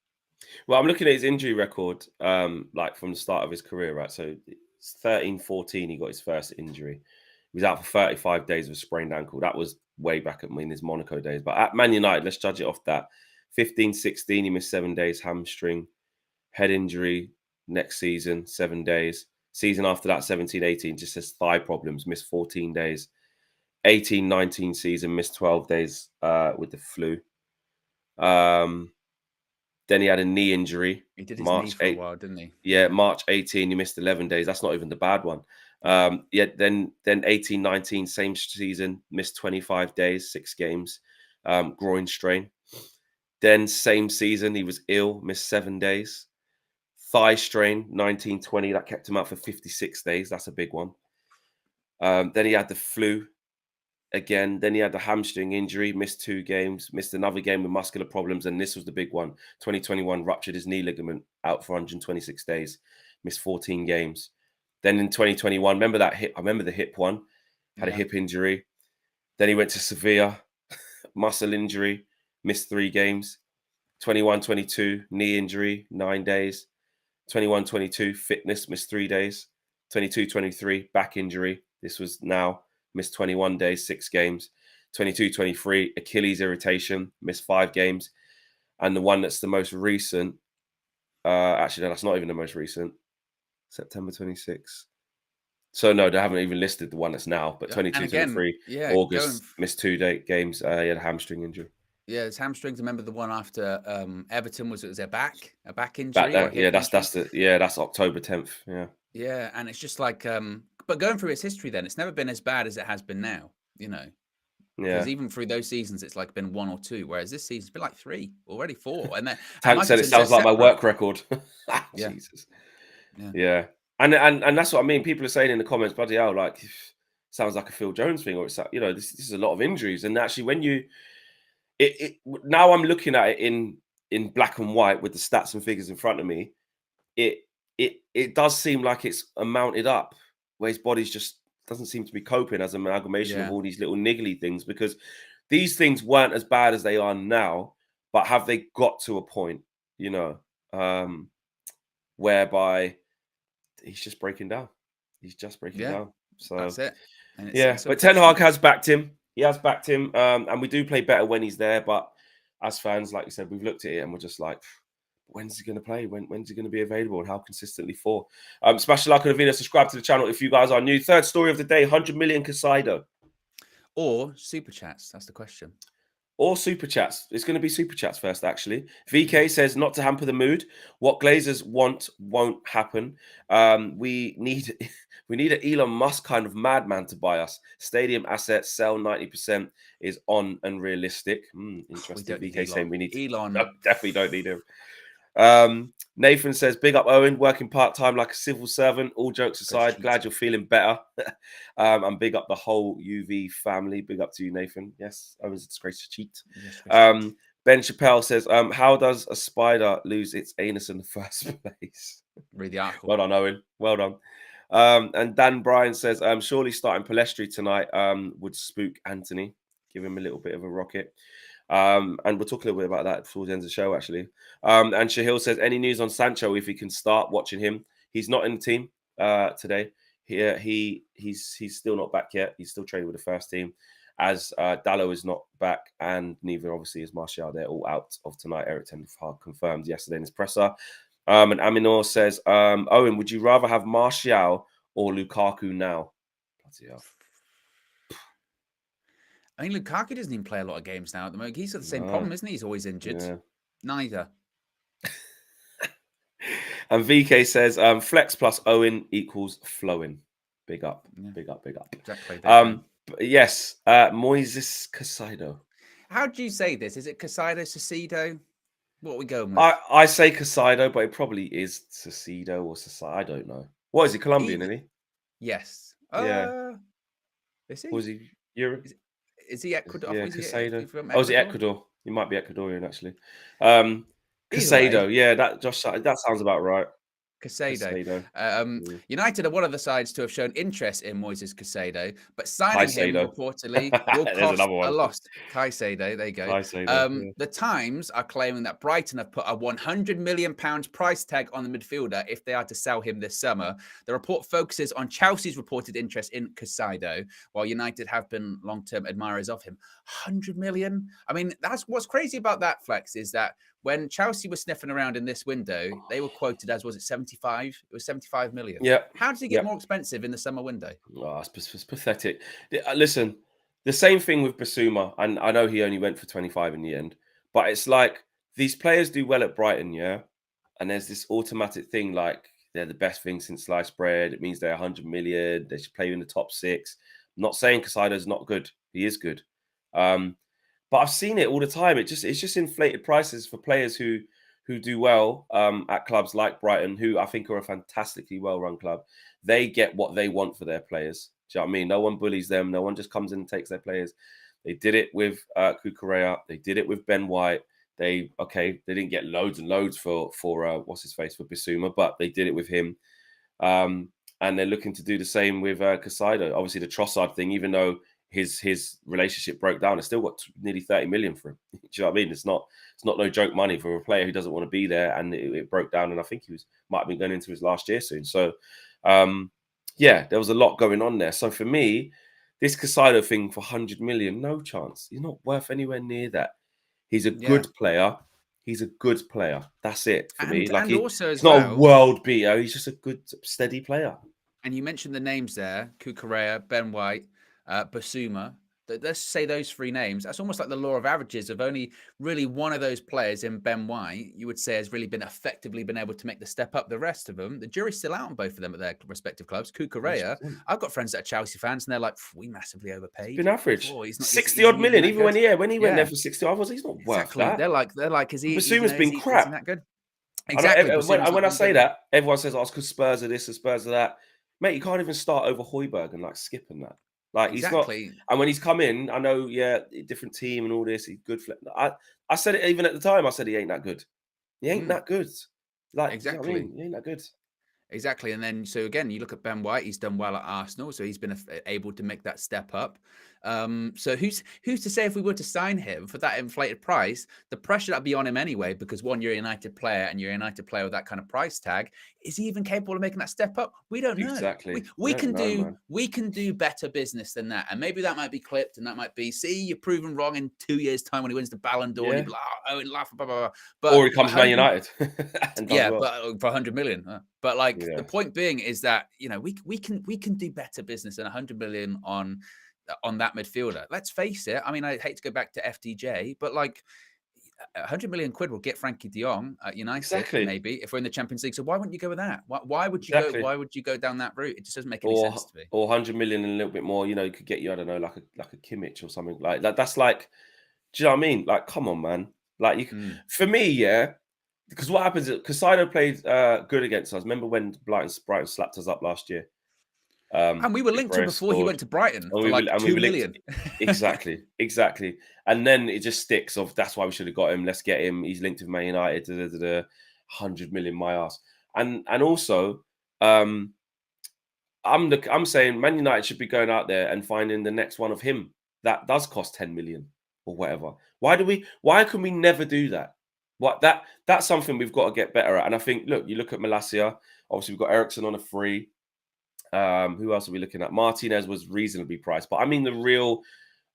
Well, I'm looking at his injury record, like from the start of his career, right? So 13-14, he got his first injury. He was out for 35 days with a sprained ankle. That was way back at his Monaco days. But at Man United, let's judge it off that. 15-16, he missed 7 days, hamstring, head injury. Next season, 7 days. Season after that, 17-18, just has thigh problems, missed 14 days. 18-19 season, missed 12 days with the flu. Then he had a knee injury. He did his knee for a while, didn't he? Yeah, March 18, he missed 11 days. That's not even the bad one. Then 18-19, same season, missed 25 days, 6 games, groin strain. Then same season, he was ill, missed 7 days. Thigh strain, 19-20, that kept him out for 56 days. That's a big one. Then he had the flu again. Then he had the hamstring injury, missed 2 games, missed another game with muscular problems. And this was the big one. 2021, ruptured his knee ligament, out for 126 days, missed 14 games. Then in 2021, remember that hip? I remember the hip one, had a hip injury. Then he went to Sevilla, muscle injury, missed 3 games. 21-22, knee injury, 9 days. 21-22, fitness, missed 3 days. 22-23, back injury. This was now, missed 21 days, 6 games. 22-23, Achilles irritation, missed 5 games. And the one that's the most recent, actually, no, that's not even the most recent. September 26. So, no, they haven't even listed the one that's now, but 22-23, August, missed 2 games. He had a hamstring injury. Yeah, his hamstrings. Remember the one after Everton was a back injury? That's October 10th. Yeah. Yeah, and it's just like, but going through his history, then it's never been as bad as it has been now. Yeah. Because even through those seasons, it's like been 1 or 2, whereas this season's been like 3 already, 4. And then Tank said it sounds like my work record. Jesus. Yeah. And that's what I mean. People are saying in the comments, bloody hell, like sounds like a Phil Jones thing, or it's this is a lot of injuries. And actually, when you now I'm looking at it in black and white with the stats and figures in front of me, it does seem like it's mounted up. where his body's just doesn't seem to be coping as an amalgamation of Yeah. all these little niggly things, because these things weren't as bad as they are now, but have they got to a point, you know, whereby he's just breaking down. He's just breaking Yeah. down. So That's it. And yeah, it's but Ten Hag unfortunate. has backed him. He has backed him, and we do play better when he's there. But as fans, like you said, we've looked at it and we're just like, when's he going to play? When's he going to be available? And how consistently for? Smash the like on the video, subscribe to the channel if you guys are new. Third story of the day: 100 million Casado. Or super chats. That's the question. Or super chats. It's going to be super chats first, actually. VK says, not to hamper the mood. What Glazers want won't happen. We need an Elon Musk kind of madman to buy us. Stadium assets, sell 90% is on and realistic. Interesting. VK saying we need Elon. No, definitely don't need him. Nathan says, big up Owen, working part-time like a civil servant. All jokes aside, glad you're feeling better. And big up the whole UV family. Big up to you, Nathan. Yes, Owen's a disgrace to cheat. Yes, Ben Chappelle says, how does a spider lose its anus in the first place? Read the article. Well done, Owen. Well done. And Dan Bryan says, surely starting Palestri tonight would spook Antony. Give him a little bit of a rocket. And we'll talk a little bit about that towards the end of the show, actually. And Shahil says, any news on Sancho if he can start watching him? He's not in the team today. He's still not back yet. He's still training with the first team, as Dallo is not back, and neither obviously is Martial. They're all out of tonight. Eric Ten Hag confirmed yesterday in his presser. And Aminor says, Owen, would you rather have Martial or Lukaku now? Bloody hell. I mean, Lukaku doesn't even play a lot of games now at the moment. He's got the same problem, isn't he? He's always injured. Yeah. Neither. And VK says, flex plus Owen equals flowing. Big up, big up, big up. Exactly. Yes, Moises Caicedo. How do you say this? Is it Caicedo? What are we going with? I say Caicedo, but it probably is Caicedo or Caicedo. I don't know. What is he? Colombian, isn't he? Yes. Yeah. Is he? Was he Europe? Is he Ecuador? Yeah, Caicedo. Oh, is he Ecuador? He might be Ecuadorian, actually. Caicedo, yeah, that sounds about right. Caicedo. United are one of the sides to have shown interest in Moises Caicedo, but signing him reportedly will cost a loss. Caicedo, there you go. The Times are claiming that Brighton have put a £100 million price tag on the midfielder if they are to sell him this summer. The report focuses on Chelsea's reported interest in Caicedo, while United have been long-term admirers of him. 100 million? I mean, that's what's crazy about that, Flex, is that when Chelsea was sniffing around in this window, they were quoted as, was it 75? It was 75 million. Yeah. How does he get more expensive in the summer window? Oh, it's pathetic. Listen, the same thing with Basuma, and I know he only went for 25 in the end, but it's like these players do well at Brighton, yeah? And there's this automatic thing like they're the best thing since sliced bread. It means they're 100 million. They should play in the top 6. I'm not saying Caicedo's not good. He is good. But I've seen it all the time. It's just inflated prices for players who do well at clubs like Brighton, who I think are a fantastically well-run club. They get what they want for their players. Do you know what I mean? No one bullies them. No one just comes in and takes their players. They did it with Cucurella. They did it with Ben White. They didn't get loads and loads for what's his face for Bissouma, but they did it with him. And they're looking to do the same with Caicedo. Obviously, the Trossard thing, even though his relationship broke down, I still got nearly 30 million for him. Do you know what I mean? It's not no joke money for a player who doesn't want to be there, and it broke down. And I think he might have been going into his last year soon. So, yeah, there was a lot going on there. So for me, this Caicedo thing for 100 million, no chance. He's not worth anywhere near that. He's a good player. He's a good player. That's it for me. Like he's not a world beater. He's just a good, steady player. And you mentioned the names there: Cucurella, Ben White, Basuma. Let's say those 3 names. That's almost like the law of averages of only really one of those players in Ben White, you would say, has really been effectively been able to make the step up. The rest of them, the jury's still out on both of them at their respective clubs. Cucurella, I've got friends that are Chelsea fans, and they're like, we massively overpaid. It's been average. 60-odd million. Even when he went there for 60, I was he's not worth that. They're like, is he? Basuma's been crap. Is he that good? Exactly. When I say that, everyone says, "Oh, it's because Spurs are this and Spurs are that." Mate, you can't even start over Højbjerg and like skipping that. Like he's not, and when he's come in, I know, different team and all this. He's good. I said it even at the time. I said he ain't that good. He ain't that good. Like exactly, you know what I mean? He ain't that good. Exactly. And then, so again, you look at Ben White, he's done well at Arsenal. So he's been able to make that step up. So who's to say if we were to sign him for that inflated price, the pressure that'd be on him anyway, because one, you're a United player and you're a United player with that kind of price tag. Is he even capable of making that step up? We don't know. Exactly. We can know, do man. we can do better business than that. And maybe that might be clipped and that might be, see, you're proven wrong in 2 years' time when he wins the Ballon d'Or and you'll be like, oh, Owen, laugh, blah, blah, blah. But Or he comes to Man United and does well. but for 100 million. But like Yeah. the point being is that, you know, we can do better business than 100 million on that midfielder. Let's face it. I mean, I hate to go back to FDJ, but like 100 million quid will get Frankie de Jong at United, maybe, if we're in the Champions League. So why wouldn't you go with that? Why would you go? Why would you go down that route? It just doesn't make any sense to me. Or 100 million and a little bit more, you know, could get you, I don't know, like a Kimmich or something like that. That's like, do you know what I mean? Like, come on, man. Like, you, for me, yeah, because what happens is Casado played good against us. Remember when Brighton slapped us up last year? And we were linked to him before he went to Brighton for like 2 million. Exactly. And then it just sticks of, that's why we should have got him. Let's get him. He's linked with Man United. 100 million, my ass. And also, I'm saying Man United should be going out there and finding the next one of him that does cost 10 million or whatever. Why can we never do that? That's something we've got to get better at. And I think, look, you look at Malacia, obviously we've got Ericsson on a free. Who else are we looking at? Martinez was reasonably priced, but I mean the real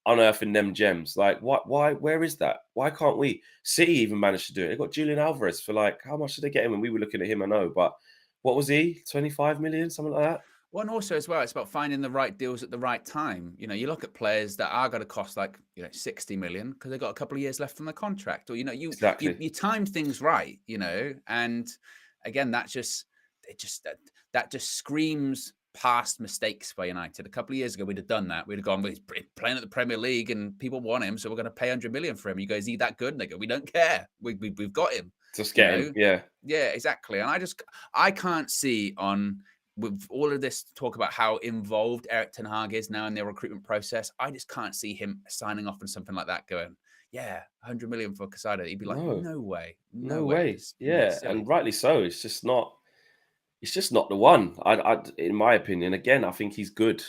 unearthing them gems. Like, where is that? Why can't we? City even managed to do it. They got Julian Alvarez for like, how much did they get him? And we were looking at him, I know, but what was he? 25 million, something like that. Well, and also as well, it's about finding the right deals at the right time. You know, you look at players that are going to cost like, you know, 60 million because they've got a couple of years left on the contract, or, you know, you time things right, you know, and again, that just screams past mistakes by United. A couple of years ago, we'd have done that. We'd have gone, he's playing at the Premier League and people want him, so we're going to pay 100 million for him. You guys, is he that good? And they go, we don't care. We've got him. Just get him. Yeah, exactly. And I can't see with all of this talk about how involved Erik ten Hag is now in their recruitment process, I just can't see him signing off on something like that going, 100 million for Casado. He'd be like, no way. No way. Yeah, and rightly so. It's just not the one. I in my opinion, again, I think he's good.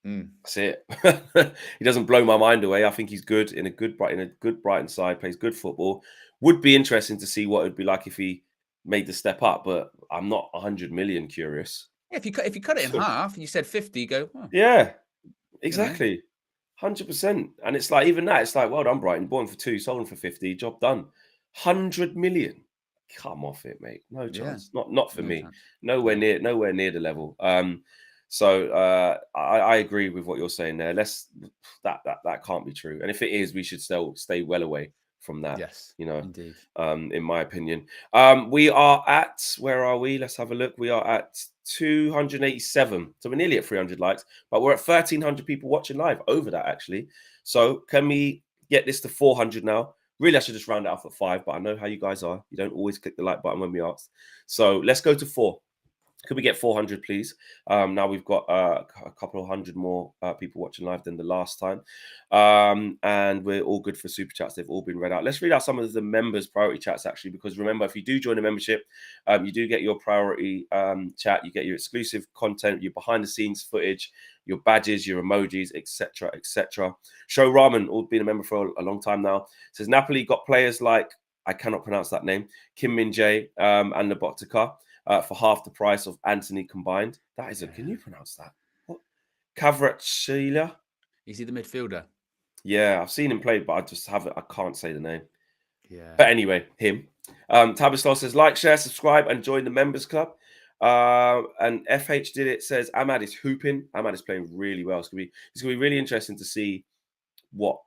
That's it. He doesn't blow my mind away. I think he's good in a good Brighton side, plays good football. Would be interesting to see what it would be like if he made the step up, but I'm not 100 million curious. Yeah, if you cut it in half and you said 50, you go, yeah, exactly. 100%. And it's like, even that, it's like, well done, Brighton. Bought him for 2, sold him for 50, job done. 100 million. Come off it, mate. No chance. Not for me. Chance. Nowhere near the level. So I agree with what you're saying there. That can't be true. And if it is, we should still stay well away from that. Yes, you know, indeed. In my opinion. We are at, where are we? Let's have a look. We are at 287. So we're nearly at 300 likes, but we're at 1,300 people watching live, over that actually. So can we get this to 400 now? Really, I should just round it off at 5, but I know how you guys are. You don't always click the like button when we ask. So let's go to 4. Could we get 400, please? Now we've got a couple of hundred more people watching live than the last time. And we're all good for super chats. They've all been read out. Let's read out some of the members' priority chats, actually, because remember, if you do join the membership, you do get your priority chat. You get your exclusive content, your behind-the-scenes footage, your badges, your emojis, etc., etc. Show Ramen, all been a member for a long time now, says Napoli got players like, I cannot pronounce that name, Kim Min-jae and Lobotka, for half the price of Antony combined. That is can you pronounce that? What? Kvaratskhelia? Is he the midfielder? Yeah, I've seen him play, but I can't say the name. Yeah. But anyway, him. Tabislaw says, like, share, subscribe, and join the members club. And FH did it, says Ahmad is hooping. Ahmad is playing really well. It's gonna be really interesting to see what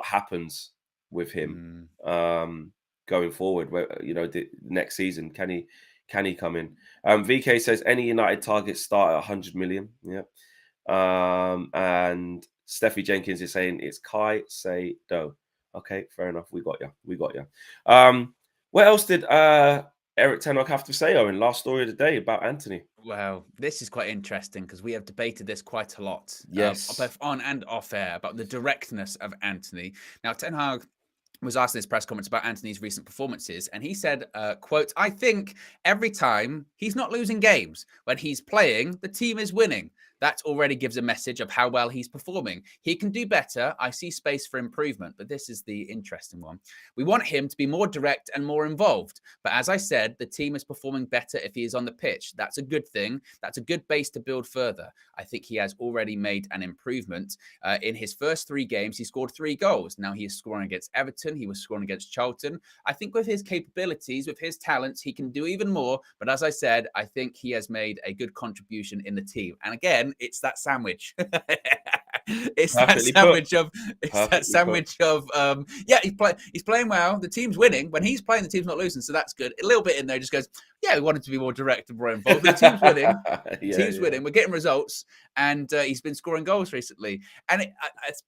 happens with him going forward. Where, you know, the next season, can he come in? VK says any United targets start at 100 million. Yeah. And Steffi Jenkins is saying it's Kai Say Do. Okay, fair enough. We got you. What else did Erik ten Hag have to say, Owen? Last story of the day about Antony. Well, this is quite interesting because we have debated this quite a lot. Yes. Both on and off air about the directness of Antony. Now, Ten Hag was asked in his press conference about Antony's recent performances, and he said, quote, "I think every time he's not losing games. When he's playing, the team is winning. That already gives a message of how well he's performing. He can do better. I see space for improvement." But this is the interesting one. "We want him to be more direct and more involved. But as I said, the team is performing better if he is on the pitch. That's a good thing. That's a good base to build further. I think he has already made an improvement. In his first 3 games, he scored 3 goals. Now he is scoring against Everton. He was scoring against Charlton. I think with his capabilities, with his talents, he can do even more. But as I said, I think he has made a good contribution in the team." And again, it's that sandwich. It's that Perfectly sandwich put. of it's that Perfectly sandwich of yeah, he's playing well. The team's winning. When he's playing, the team's not losing, so that's good. A little bit in there just goes, yeah, we wanted to be more direct and more involved. The team's winning. Team's winning. We're getting results, and he's been scoring goals recently. And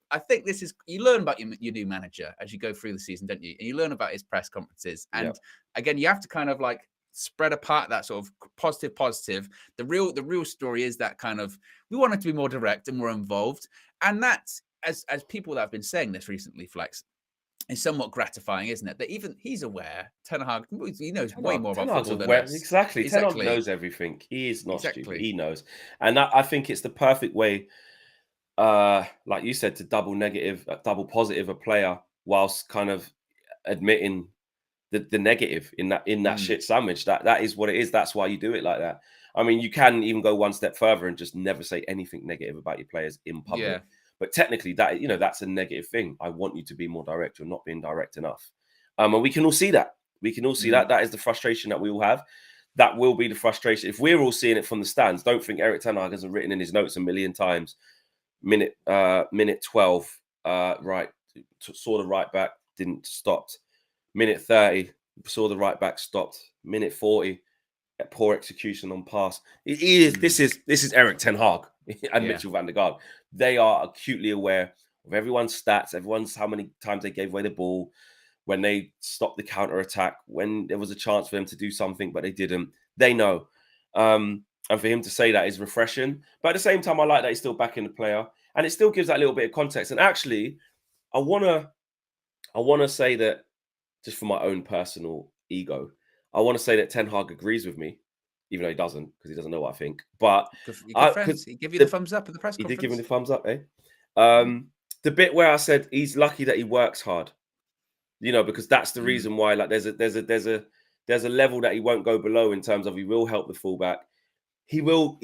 I think this is, you learn about your new manager as you go through the season, don't you? And you learn about his press conferences. And again, you have to kind of like spread apart that sort of positive. The real story is that kind of, we want it to be more direct and more involved. And that's, as people that have been saying this recently, Flex, is somewhat gratifying, isn't it? That even he's aware. Ten Hag, he knows way more about football than us. Exactly. Ten Hag knows everything. He is not stupid. He knows. And I think it's the perfect way, like you said, to double positive a player whilst kind of admitting the negative in that shit sandwich. That is what it is. That's why you do it like that. I mean, you can even go one step further and just never say anything negative about your players in public. Yeah. But technically, that, you know, that's a negative thing. I want you to be more direct. You're not being direct enough. And we can all see that. We can all see that. That is the frustration that we all have. That will be the frustration. If we're all seeing it from the stands, don't think Erik ten Hag hasn't written in his notes a million times. Minute 12, right, saw the right back, didn't stop. Minute 30, saw the right back, stopped. Minute 40, poor execution on pass. This is Erik ten Hag and Mitchell van der Gaard. They are acutely aware of everyone's stats, everyone's how many times they gave away the ball, when they stopped the counter attack, when there was a chance for them to do something but they didn't. They know, and for him to say that is refreshing. But at the same time, I like that he's still backing the player, and it still gives that little bit of context. And actually, I wanna say that, just for my own personal ego, I want to say that Ten Hag agrees with me, even though he doesn't, because he doesn't know what I think. But he gave you the thumbs up at the press conference. He did give me the thumbs up, eh? The bit where I said he's lucky that he works hard, you know, because that's the reason why. Like, there's a level that he won't go below in terms of, he will help the fullback. He will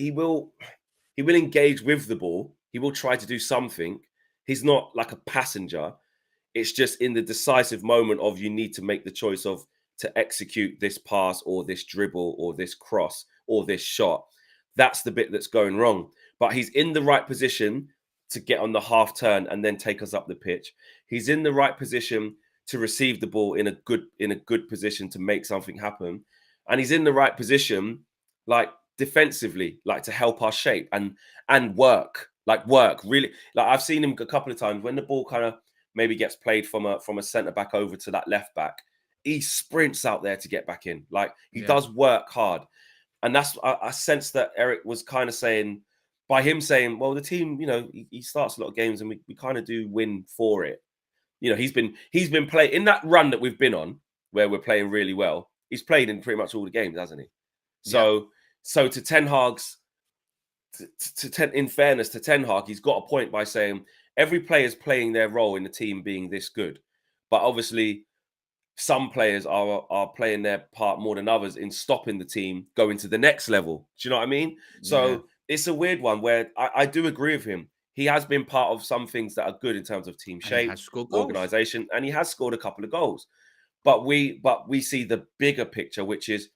engage with the ball. He will try to do something. He's not like a passenger. It's just in the decisive moment of, you need to make the choice of to execute this pass or this dribble or this cross or this shot. That's the bit that's going wrong. But he's in the right position to get on the half turn and then take us up the pitch. He's in the right position to receive the ball in a good position to make something happen. And he's in the right position, like defensively, like to help our shape and work really. Like, I've seen him a couple of times when the ball kind of maybe gets played from a centre back over to that left back, he sprints out there to get back in. Like, he does work hard. And that's, I sense that Erik was kind of saying, by him saying, well, the team, you know, he starts a lot of games and we kind of do win for it. You know, he's been playing in that run that we've been on, where we're playing really well. He's played in pretty much all the games, hasn't he? So to Ten Hag's, in fairness to Ten Hag, he's got a point by saying every player is playing their role in the team being this good. But obviously, some players are playing their part more than others in stopping the team going to the next level. Do you know what I mean? So it's a weird one where I do agree with him. He has been part of some things that are good in terms of team shape, organization, and he has scored a couple of goals. But we see the bigger picture, which is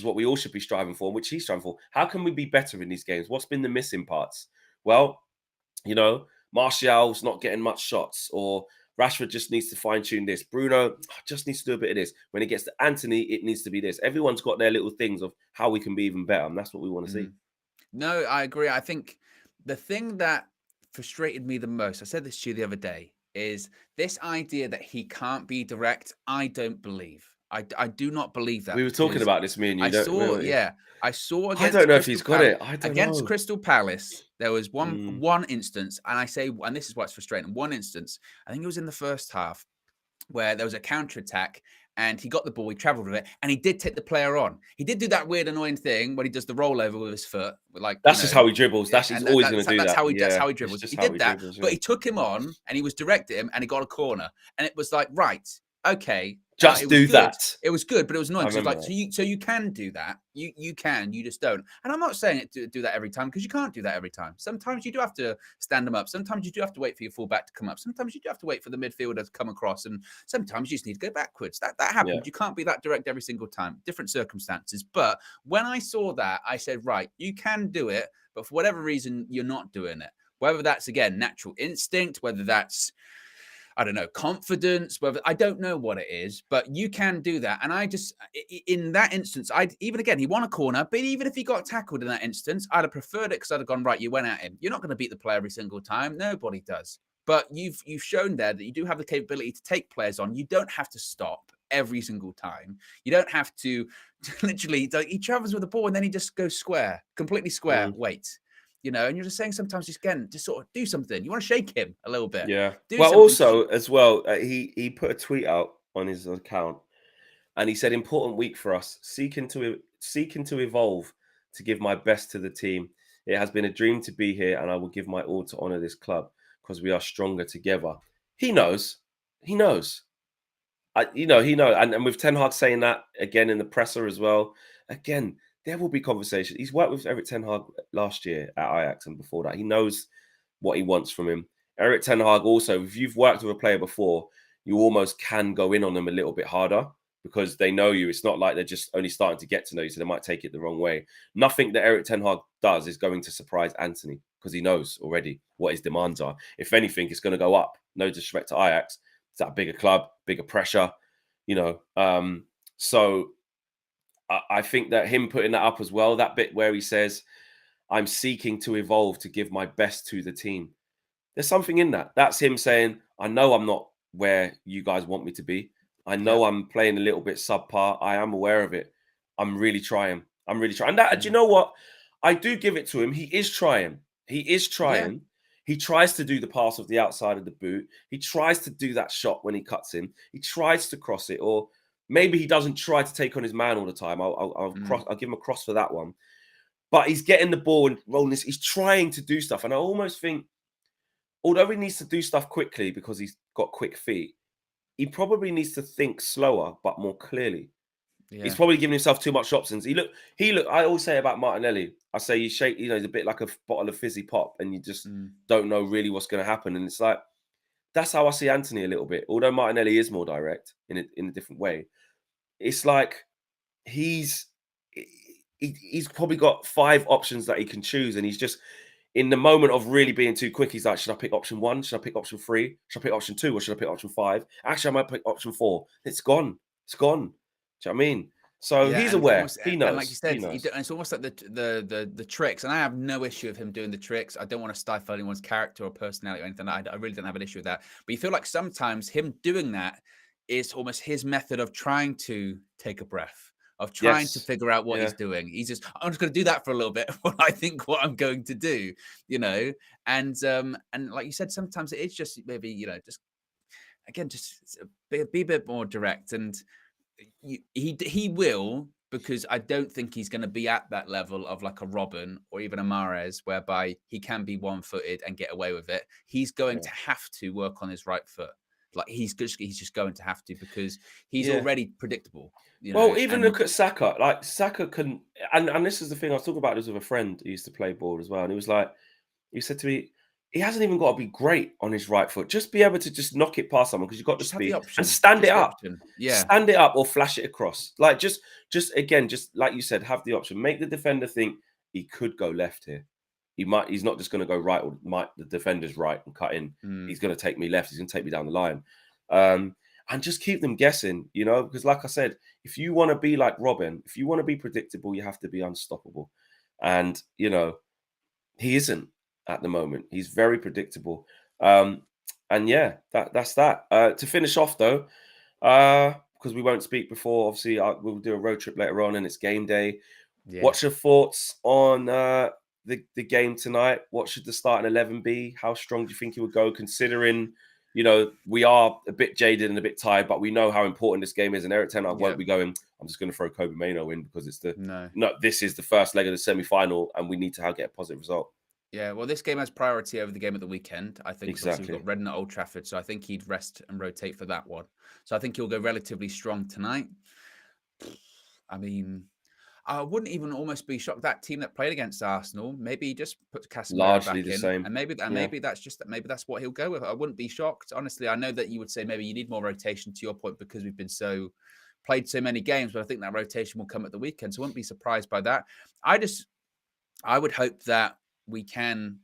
what we all should be striving for, which he's striving for. How can we be better in these games? What's been the missing parts? Well, you know, Martial's not getting much shots, or Rashford just needs to fine-tune this. Bruno just needs to do a bit of this. When it gets to Antony, it needs to be this. Everyone's got their little things of how we can be even better, and that's what we want to see. No, I agree. I think the thing that frustrated me the most, I said this to you the other day, is this idea that he can't be direct. I don't believe. I do not believe that. We were talking about this, me and you. I saw. I don't know if he's got it. Against Crystal Palace, there was one instance, and I say, and this is what's frustrating. One instance, I think it was in the first half, where there was a counter attack. And he got the ball, he travelled with it, and he did take the player on. He did do that weird, annoying thing when he does the rollover with his foot. Like, That's just how he dribbles. He's always going to do that's that. How he It's dribbles. just He how did he that, dribbles, but he took him on and he was directing him and he got a corner. And it was like, right, okay. Just it was do good. that. It was good, but it was annoying. I remember Like, so you can do that. You can, you just don't. And I'm not saying it to do that every time, because you can't do that every time. Sometimes you do have to stand them up. Sometimes you do have to wait for your fullback to come up. Sometimes you do have to wait for the midfielder to come across. And sometimes you just need to go backwards. That happens. Yeah. You can't be that direct every single time. Different circumstances. But when I saw that, I said, right, you can do it, but for whatever reason, you're not doing it. Whether that's, again, natural instinct, whether that's, I don't know, confidence, whether, I don't know what it is, but you can do that. And I just, in that instance, he won a corner, but even if he got tackled in that instance, I'd have preferred it, because I'd have gone, right, you went at him. You're not going to beat the player every single time. Nobody does. But you've shown there that you do have the capability to take players on. You don't have to stop every single time. You don't have to literally, he travels with the ball and then he just goes square, completely square, wait. And you're just saying sometimes just sort of do something. You want to shake him a little bit. Yeah. Well, also as well, he put a tweet out on his account, and he said, "Important week for us, seeking to evolve, to give my best to the team. It has been a dream to be here, and I will give my all to honor this club, because we are stronger together." He knows. He knows. He knows. And with Ten Hag saying that again in the presser as well, again, there will be conversation. He's worked with Eric Ten Hag last year at Ajax and before that. He knows what he wants from him. Eric Ten Hag also, if you've worked with a player before, you almost can go in on them a little bit harder, because they know you. It's not like they're just only starting to get to know you, so they might take it the wrong way. Nothing that Eric Ten Hag does is going to surprise Antony, because he knows already what his demands are. If anything, it's going to go up. No disrespect to Ajax. It's that bigger club, bigger pressure, So I think that him putting that up as well, that bit where he says, "I'm seeking to evolve, to give my best to the team." There's something in that. That's him saying, "I know I'm not where you guys want me to be. I know I'm playing a little bit subpar. I am aware of it. I'm really trying. I'm really trying." And that, do you know what? I do give it to him. He is trying. He is trying. Yeah. He tries to do the pass of the outside of the boot. He tries to do that shot when he cuts in. He tries to cross it, or maybe he doesn't try to take on his man all the time. I'll give him a cross for that one. But he's getting the ball and rolling this. He's trying to do stuff. And I almost think, although he needs to do stuff quickly because he's got quick feet, he probably needs to think slower but more clearly. Yeah. He's probably giving himself too much options. He look. I always say about Martinelli, I say you shake, he's a bit like a bottle of fizzy pop, and you just don't know really what's going to happen. And it's like, that's how I see Antony a little bit. Although Martinelli is more direct in a different way, it's like he's probably got 5 options that he can choose, and he's just, in the moment of really being too quick, he's like, should I pick option 1? Should I pick option 3? Should I pick option 2? Or should I pick option 5? Actually, I might pick option 4. It's gone. It's gone. Do you know what I mean? So he's aware. He knows. And like you said, it's almost like the tricks. And I have no issue with him doing the tricks. I don't want to stifle anyone's character or personality or anything. I really don't have an issue with that. But you feel like sometimes him doing that is almost his method of trying to take a breath, of trying to figure out what he's doing. He's just, I'm just going to do that for a little bit. What I think what I'm going to do, and like you said, sometimes it is just maybe, just again, just be a bit more direct. And he will, because I don't think he's going to be at that level of like a Robin or even a Mahrez, whereby he can be one-footed and get away with it. He's going to have to work on his right foot. Like he's just going to have to, because he's already predictable. Even look at Saka. Like Saka can, and this is the thing, I was talking about this with a friend who used to play ball as well, and he was like, he said to me, he hasn't even got to be great on his right foot. Just be able to just knock it past someone, because you've got the speed, and stand it up. Stand it up or flash it across. Like just like you said, have the option. Make the defender think he could go left here. He's not just going to go right, or the defender's right and cut in. He's going to take me left. He's going to take me down the line. And just keep them guessing, because like I said, if you want to be like Robin, if you want to be predictable, you have to be unstoppable. And, he isn't at the moment. He's very predictable. And yeah, that's that. To finish off though, because we won't speak before, obviously we'll do a road trip later on and it's game day. Yeah. What's your thoughts on the game tonight? What should the starting 11 be? How strong do you think he would go, considering you know, we are a bit jaded and a bit tired, but we know how important this game is. And Eric Ten Hag won't be going, I'm just going to throw Kobe Mainoo in because it's this is the first leg of the semi-final and we need to get a positive result. Yeah, well, this game has priority over the game at the weekend. I think exactly. We've got Redden at Old Trafford, so I think he'd rest and rotate for that one. So I think he'll go relatively strong tonight. I mean, I wouldn't even almost be shocked. That team that played against Arsenal, maybe just put Casemiro back in, same. and maybe that's what he'll go with. I wouldn't be shocked, honestly. I know that you would say maybe you need more rotation, to your point, because we've been played so many games, but I think that rotation will come at the weekend, so I wouldn't be surprised by that. I would hope that we can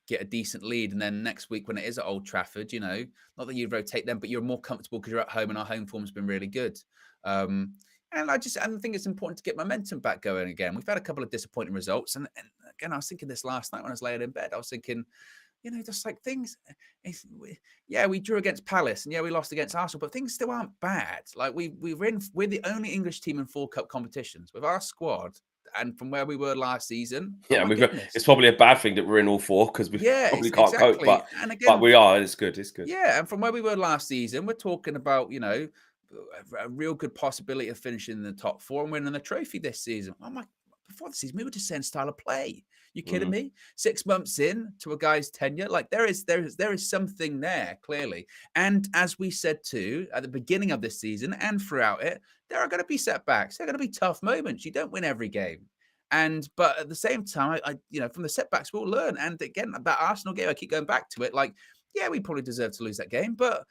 get a decent lead, and then next week when it is at Old Trafford, you know, not that you rotate them, but you're more comfortable because you're at home and our home form has been really good. And I think it's important to get momentum back going again. We've had a couple of disappointing results, and again, I was thinking this last night when I was laying in bed. I was thinking, you know, just like things. We drew against Palace, and we lost against Arsenal, but things still aren't bad. Like we're the only English team in 4 cup competitions with our squad. And from where we were last season, it's probably a bad thing that we're in all 4 because we probably can't cope. But we are. It's good. It's good. Yeah, and from where we were last season, we're talking about, you know, a real good possibility of finishing in the top 4 and winning the trophy this season. Before the season, we were just saying style of play. You kidding me? 6 months in to a guy's tenure, like there is something there clearly. And as we said too at the beginning of this season and throughout it, there are going to be setbacks. There are going to be tough moments. You don't win every game. But at the same time, I from the setbacks we'll learn. And again, that Arsenal game, I keep going back to it. Like, we probably deserve to lose that game, but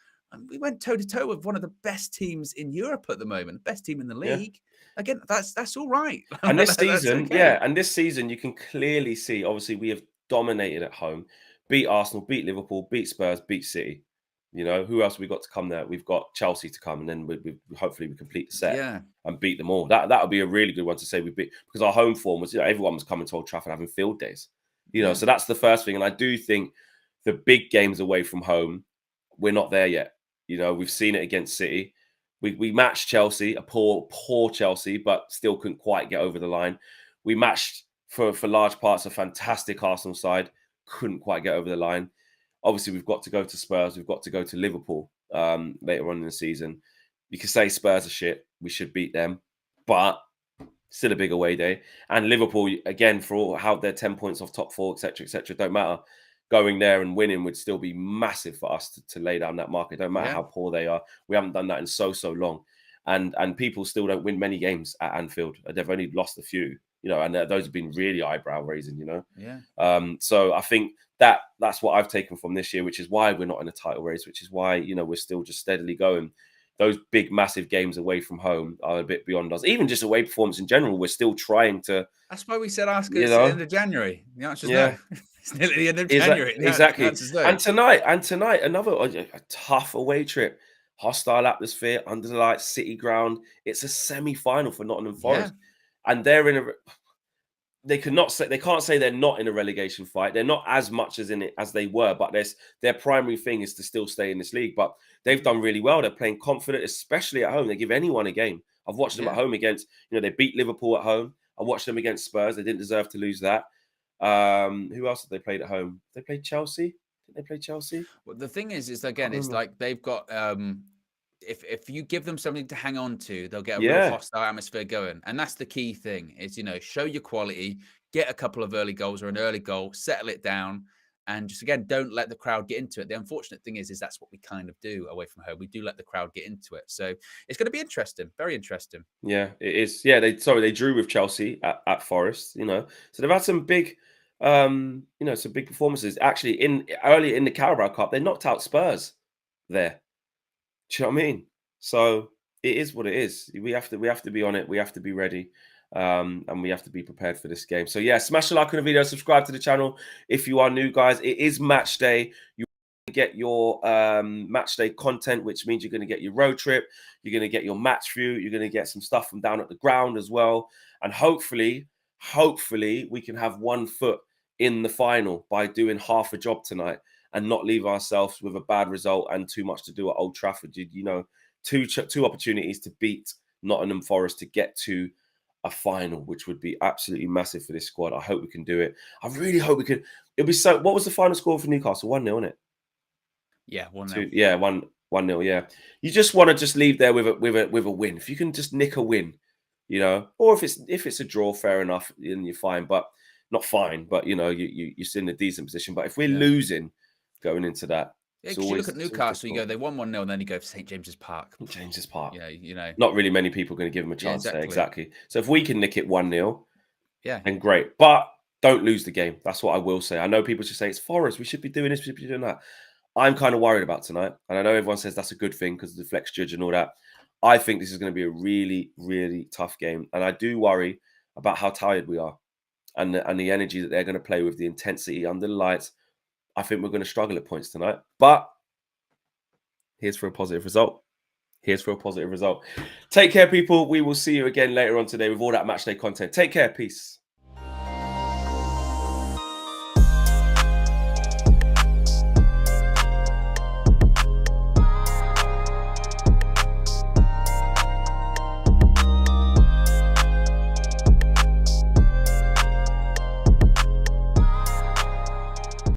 we went toe to toe with one of the best teams in Europe at the moment, best team in the league. Yeah. Again, that's all right. And this season, and this season, you can clearly see. Obviously, we have dominated at home, beat Arsenal, beat Liverpool, beat Spurs, beat City. You know, who else have we got to come there? We've got Chelsea to come, and then we hopefully we complete the set and beat them all. That would be a really good one to say we beat, because our home form was, everyone was coming to Old Trafford having field days. You know, so that's the first thing. And I do think the big games away from home, we're not there yet. You know, we've seen it against City. We matched Chelsea, a poor Chelsea, but still couldn't quite get over the line. We matched for large parts a fantastic Arsenal side, couldn't quite get over the line. Obviously, we've got to go to Spurs. We've got to go to Liverpool later on in the season. You could say Spurs are shit. We should beat them, but still a big away day. And Liverpool, again, for all how they're 10 points off top 4, etc., don't matter. Going there and winning would still be massive for us to lay down that mark. It don't matter how poor they are. We haven't done that in so long. And people still don't win many games at Anfield. They've only lost a few, you know, and those have been really eyebrow raising, you know. Yeah. So I think that's what I've taken from this year, which is why we're not in a title race, which is why, you know, we're still just steadily going. Those big, massive games away from home are a bit beyond us. Even just away performance in general, we're still trying to. That's why we said ask us at the end of January. The answer's no. It's nearly the end of January. Exactly. And tonight, another a tough away trip. Hostile atmosphere, under the lights, City ground. It's a semi-final for Nottingham Forest. And they're in a. They can't say they're not in a relegation fight. They're not as much as in it as they were, but their primary thing is to still stay in this league. But they've done really well. They're playing confident, especially at home. They give anyone a game. I've watched them at home against, they beat Liverpool at home. I watched them against Spurs. They didn't deserve to lose that. Who else have they played at home? They played Chelsea. Did they play Chelsea? Well, the thing is again, it's like they've got if you give them something to hang on to, they'll get a real hostile atmosphere going. And that's the key thing is, show your quality, get a couple of early goals or an early goal, settle it down. And just, again, don't let the crowd get into it. The unfortunate thing is that's what we kind of do away from home. We do let the crowd get into it. So it's going to be interesting. Very interesting. Yeah, it is. Yeah, they drew with Chelsea at Forest, So they've had some big, some big performances. Actually, early in the Carabao Cup, they knocked out Spurs there. Do you know what I mean? So it is what it is. We have to be on it. We have to be ready. And we have to be prepared for this game. So smash the like on the video, subscribe to the channel if you are new, guys. It is match day. You get your match day content, which means you're going to get your road trip, you're going to get your match view, you're going to get some stuff from down at the ground as well. And hopefully we can have one foot in the final by doing half a job tonight and not leave ourselves with a bad result and too much to do at Old Trafford. Two opportunities to beat Nottingham Forest to get to a final, which would be absolutely massive for this squad. I hope we can do it. I really hope we could. It'll be so. What was the final score for Newcastle? 1-0, isn't it? Yeah, 1-0. 2, yeah, 1-0. Yeah, you just want to just leave there with a win. If you can just nick a win, you know, or if it's a draw, fair enough, then you're fine. But not fine, but you know, you're still in a decent position. But if we're losing going into that, Yeah, it's because you always look at Newcastle, you go, they won 1-0, and then you go for St James's Park. James's Park. Yeah, you know, Not really many people are going to give them a chance there. Exactly. So if we can nick it 1-0, yeah, then great. But don't lose the game. That's what I will say. I know people just say it's Forest. We should be doing this. We should be doing that. I'm kind of worried about tonight. And I know everyone says that's a good thing because of the flex judge and all that. I think this is going to be a really, really tough game. And I do worry about how tired we are and the energy that they're going to play with, the intensity under the lights. I think we're going to struggle at points tonight. But here's for a positive result. Here's for a positive result. Take care, people. We will see you again later on today with all that matchday content. Take care. Peace.